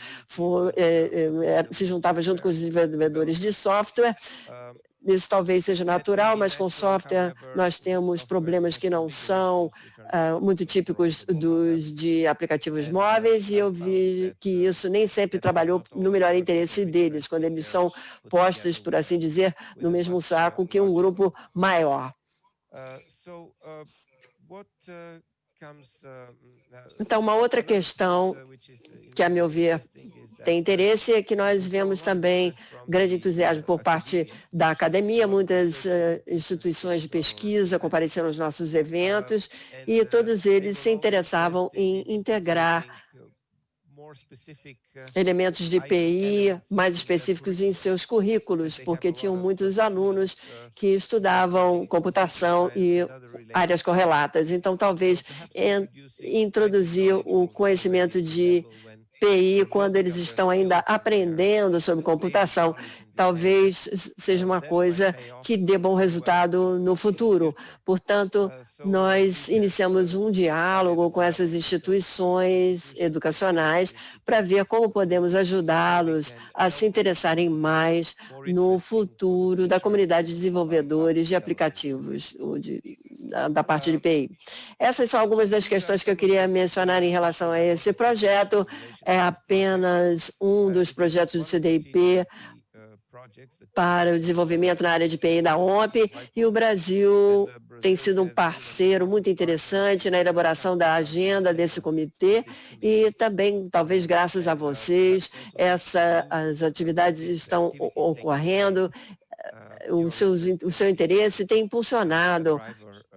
se juntava junto com os desenvolvedores de software. Isso talvez seja natural, mas com software nós temos problemas que não são muito típicos de aplicativos móveis, e eu vi que isso nem sempre trabalhou no melhor interesse deles, quando eles são postos, por assim dizer, no mesmo saco que um grupo maior. Então, uma outra questão que, a meu ver, tem interesse é que nós vemos também grande entusiasmo por parte da academia. Muitas instituições de pesquisa compareceram aos nossos eventos e todos eles se interessavam em integrar elementos de IPI mais específicos em seus currículos, porque tinham muitos alunos que estudavam computação e áreas correlatas. Então, talvez introduzir o conhecimento de IPI quando eles estão ainda aprendendo sobre computação, talvez seja uma coisa que dê bom resultado no futuro. Portanto, nós iniciamos um diálogo com essas instituições educacionais para ver como podemos ajudá-los a se interessarem mais no futuro da comunidade de desenvolvedores de aplicativos, da parte de IPI. Essas são algumas das questões que eu queria mencionar em relação a esse projeto. É apenas um dos projetos do CDIP para o desenvolvimento na área de IPI da OMP, e o Brasil tem sido um parceiro muito interessante na elaboração da agenda desse comitê, e também, talvez graças a vocês, as atividades estão ocorrendo, o seu interesse tem impulsionado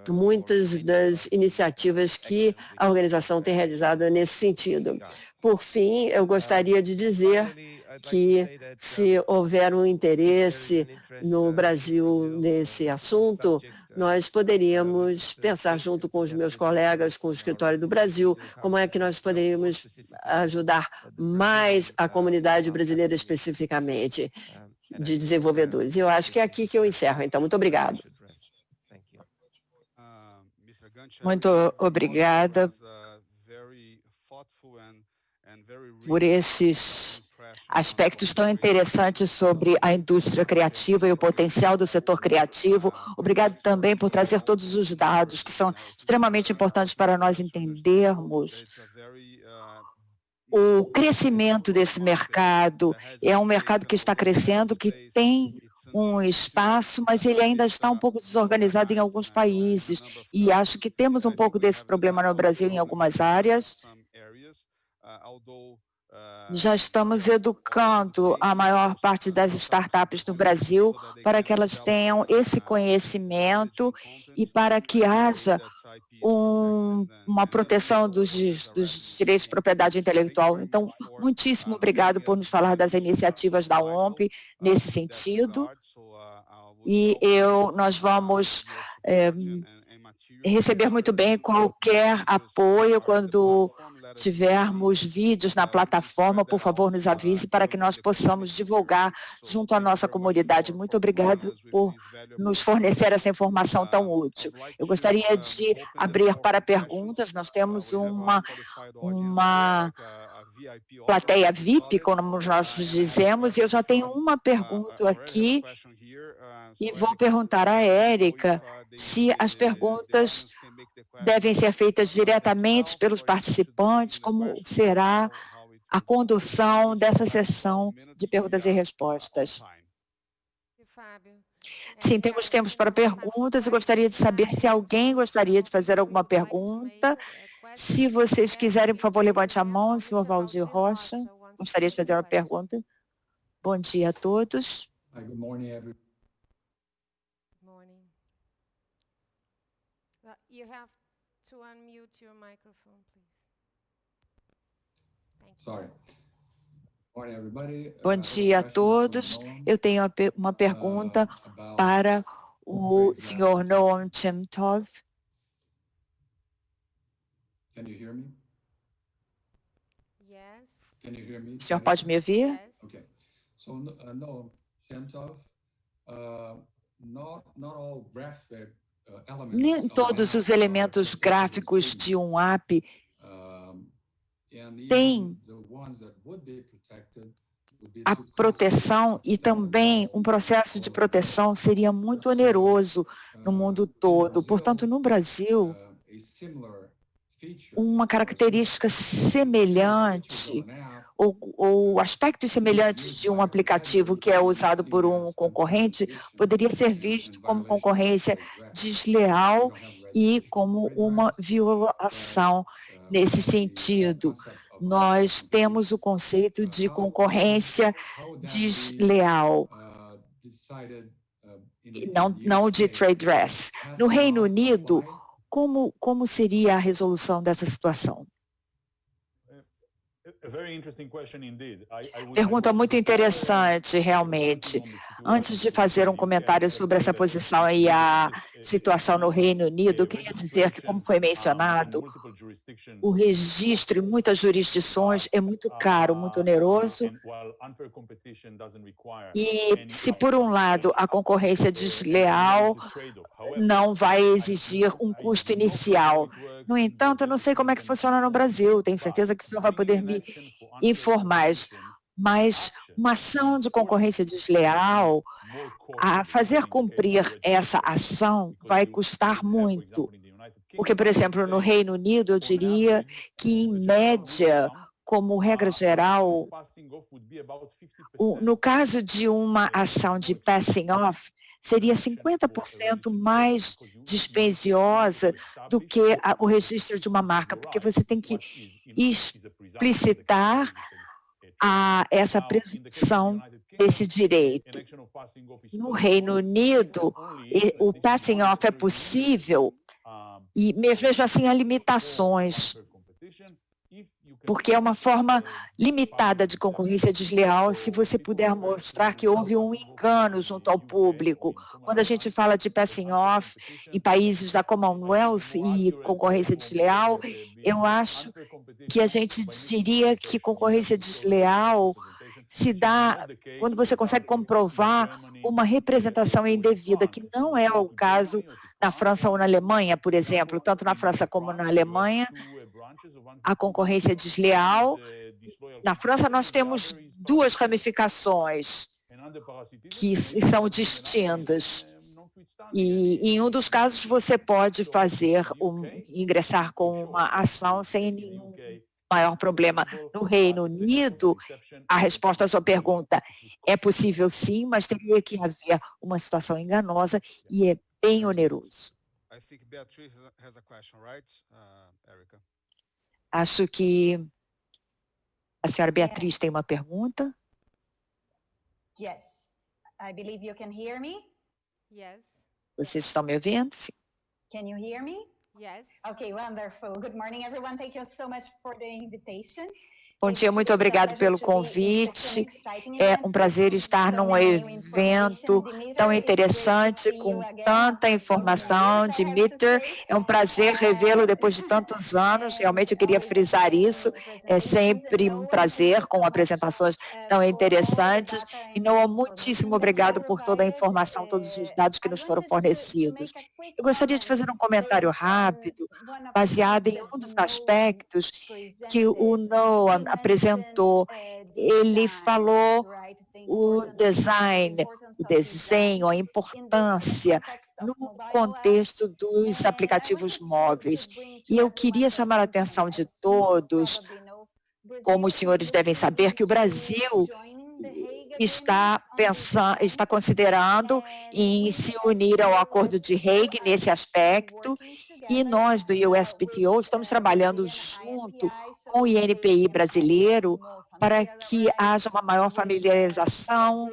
muitas das iniciativas que a organização tem realizado nesse sentido. Por fim, eu gostaria de dizer que, se houver um interesse no Brasil nesse assunto, nós poderíamos pensar junto com os meus colegas, com o Escritório do Brasil, como é que nós poderíamos ajudar mais a comunidade brasileira especificamente de desenvolvedores. Eu acho que é aqui que eu encerro. Então, muito obrigado. Muito obrigada por esses aspectos tão interessantes sobre a indústria criativa e o potencial do setor criativo. Obrigado também por trazer todos os dados que são extremamente importantes para nós entendermos o crescimento desse mercado. É um mercado que está crescendo, que tem um espaço, mas ele ainda está um pouco desorganizado em alguns países. E acho que temos um pouco desse problema no Brasil em algumas áreas. Já estamos educando a maior parte das startups no Brasil para que elas tenham esse conhecimento e para que haja uma proteção dos direitos de propriedade intelectual. Então, muitíssimo obrigado por nos falar das iniciativas da OMP nesse sentido. E nós vamos receber muito bem qualquer apoio quando tivermos vídeos na plataforma. Por favor, nos avise para que nós possamos divulgar junto à nossa comunidade. Muito obrigado por nos fornecer essa informação tão útil. Eu gostaria de abrir para perguntas. Nós temos uma plateia VIP, como nós dizemos, e eu já tenho uma pergunta aqui e vou perguntar à Érica se as perguntas devem ser feitas diretamente pelos participantes, como será a condução dessa sessão de perguntas e respostas. Sim, temos tempo para perguntas. Eu gostaria de saber se alguém gostaria de fazer alguma pergunta. Se vocês quiserem, por favor, levante a mão. Senhor Valdir Rocha, gostaria de fazer uma pergunta. Bom dia a todos. Good morning, everyone. You have to unmute your microphone, please. Thank you. Sorry. Morning, everybody. Bom dia a todos. Eu tenho uma pergunta para o senhor Noam Chemtov. Can you hear me? Yes. Can you hear me? O senhor pode me ouvir? Yes. Okay. So, Noam Chemtov, not all graphic elements. Nem todos os elementos gráficos de um app têm a proteção, e também um processo de proteção seria muito oneroso no mundo todo. Portanto, no Brasil, uma característica semelhante ou aspectos semelhantes de um aplicativo que é usado por um concorrente poderia ser visto como concorrência desleal e como uma violação nesse sentido. Nós temos o conceito de concorrência desleal, não de trade dress. No Reino Unido, como seria a resolução dessa situação? Pergunta muito interessante, realmente. Antes de fazer um comentário sobre essa posição e a situação no Reino Unido, eu queria dizer que, como foi mencionado, o registro em muitas jurisdições é muito caro, muito oneroso. E se, por um lado, a concorrência desleal não vai exigir um custo inicial. No entanto, eu não sei como é que funciona no Brasil, tenho certeza que o senhor vai poder me informar, mas uma ação de concorrência desleal, a fazer cumprir essa ação vai custar muito. Porque, por exemplo, no Reino Unido, eu diria que, em média, como regra geral, no caso de uma ação de passing off, seria 50% mais dispendiosa do que o registro de uma marca, porque você tem que explicitar essa presunção desse direito. No Reino Unido, o passing off é possível, e mesmo assim há limitações, porque é uma forma limitada de concorrência desleal se você puder mostrar que houve um engano junto ao público. Quando a gente fala de passing off em países da Commonwealth e concorrência desleal, eu acho que a gente diria que concorrência desleal se dá quando você consegue comprovar uma representação indevida, que não é o caso na França ou na Alemanha, por exemplo. Tanto na França como na Alemanha, a concorrência desleal. Na França, nós temos duas ramificações que são distintas. E em um dos casos você pode ingressar com uma ação sem nenhum maior problema. No Reino Unido, a resposta à sua pergunta é possível sim, mas teria que haver uma situação enganosa e é bem oneroso. Acho que a senhora Beatriz tem uma pergunta. Yes, I believe you can hear me. Yes. Vocês estão me ouvindo? Sim. Can you hear me? Yes. Okay, wonderful. Good morning, everyone. Thank you so much for the invitation. Bom dia, muito obrigado pelo convite. É um prazer estar num evento tão interessante, com tanta informação de Mitter. É um prazer revê-lo depois de tantos anos. Realmente eu queria frisar isso. É sempre um prazer com apresentações tão interessantes. E Noah, muitíssimo obrigado por toda a informação, todos os dados que nos foram fornecidos. Eu gostaria de fazer um comentário rápido, baseado em um dos aspectos que o Noah apresentou. Ele falou o design, o desenho, a importância no contexto dos aplicativos móveis. E eu queria chamar a atenção de todos, como os senhores devem saber, que o Brasil está considerando em se unir ao Acordo de Hague nesse aspecto, e nós do USPTO estamos trabalhando junto com o INPI brasileiro para que haja uma maior familiarização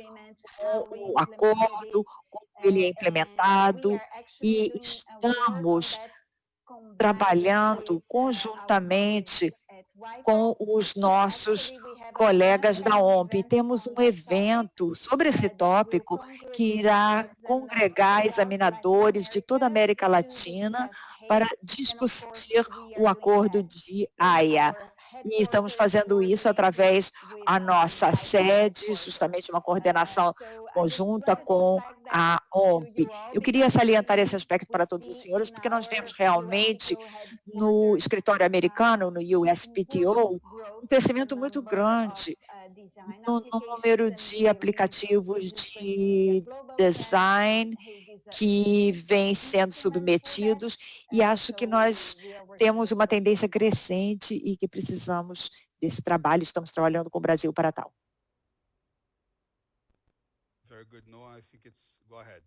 com o acordo, como ele é implementado, e estamos trabalhando conjuntamente com os nossos colegas da OMP. Temos um evento sobre esse tópico que irá congregar examinadores de toda a América Latina para discutir o acordo de Haia. E estamos fazendo isso através da nossa sede, justamente uma coordenação conjunta com a OMP. Eu queria salientar esse aspecto para todos os senhores, porque nós vemos realmente no escritório americano, no USPTO, um crescimento muito grande no número de aplicativos de design que vêm sendo submetidos, e acho que nós temos uma tendência crescente e que precisamos desse trabalho. Estamos trabalhando com o Brasil para tal. Very good, Noah. I think it's go ahead.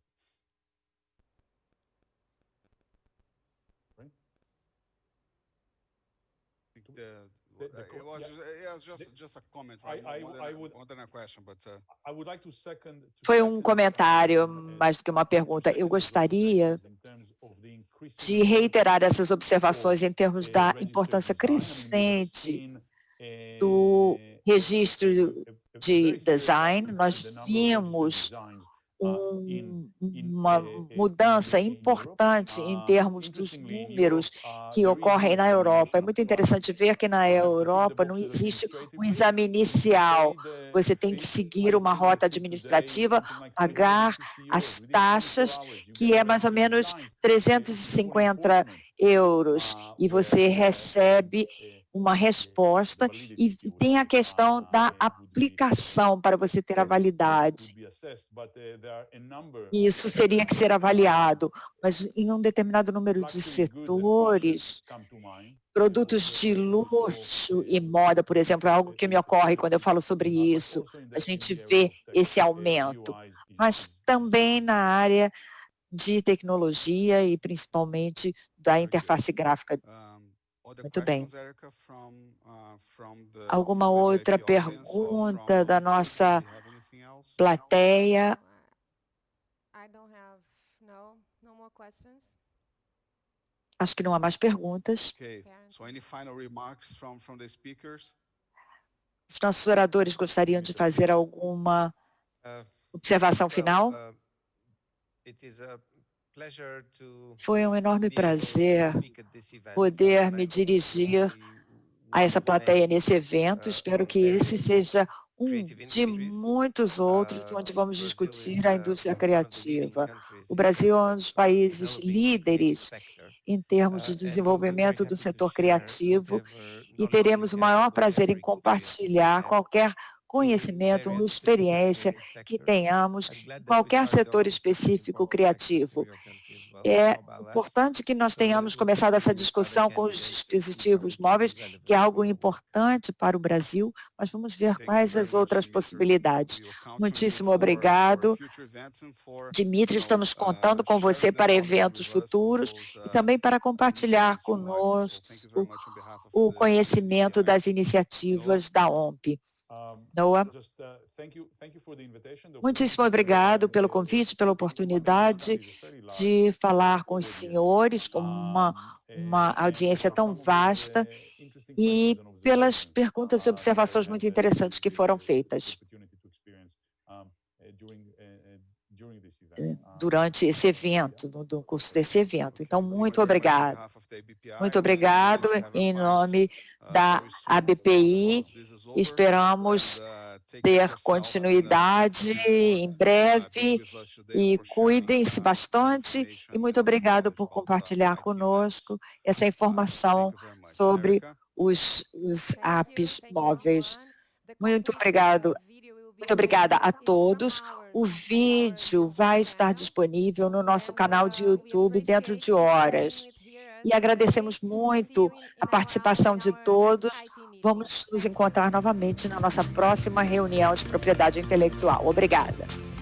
It was just a comment, right? More than a question, but I would like to Foi um comentário mais do que uma pergunta. Eu gostaria de reiterar essas observações em termos da importância crescente do registro de design. Nós vimos uma mudança importante em termos dos números que ocorrem na Europa. É muito interessante ver que na Europa não existe um exame inicial. Você tem que seguir uma rota administrativa, pagar as taxas, que é mais ou menos 350 euros, e você recebe uma resposta, e tem a questão da aplicação para você ter a validade. Isso teria que ser avaliado, mas em um determinado número de setores, produtos de luxo e moda, por exemplo, é algo que me ocorre quando eu falo sobre isso. A gente vê esse aumento, mas também na área de tecnologia e principalmente da interface gráfica. Muito bem. Alguma outra pergunta da nossa plateia? Acho que não há mais perguntas. Os nossos oradores gostariam de fazer alguma observação final? Foi um enorme prazer poder me dirigir a essa plateia nesse evento. Espero que esse seja um de muitos outros onde vamos discutir a indústria criativa. O Brasil é um dos países líderes em termos de desenvolvimento do setor criativo, e teremos o maior prazer em compartilhar qualquer conhecimento ou experiência que tenhamos em qualquer setor específico criativo. É importante que nós tenhamos começado essa discussão com os dispositivos móveis, que é algo importante para o Brasil, mas vamos ver quais as outras possibilidades. Muitíssimo obrigado. Dimitri, estamos contando com você para eventos futuros e também para compartilhar conosco o conhecimento das iniciativas da OMP. Noah, muitíssimo obrigado pelo convite, pela oportunidade de falar com os senhores, com uma audiência tão vasta, e pelas perguntas e observações muito interessantes que foram feitas durante esse evento, no curso desse evento. Então, muito obrigado. Muito obrigado em nome da ABPI. Esperamos ter continuidade em breve e cuidem-se bastante. E muito obrigado por compartilhar conosco essa informação sobre os apps móveis. Muito obrigado. Muito obrigada a todos. O vídeo vai estar disponível no nosso canal de YouTube dentro de horas. E agradecemos muito a participação de todos. Vamos nos encontrar novamente na nossa próxima reunião de propriedade intelectual. Obrigada.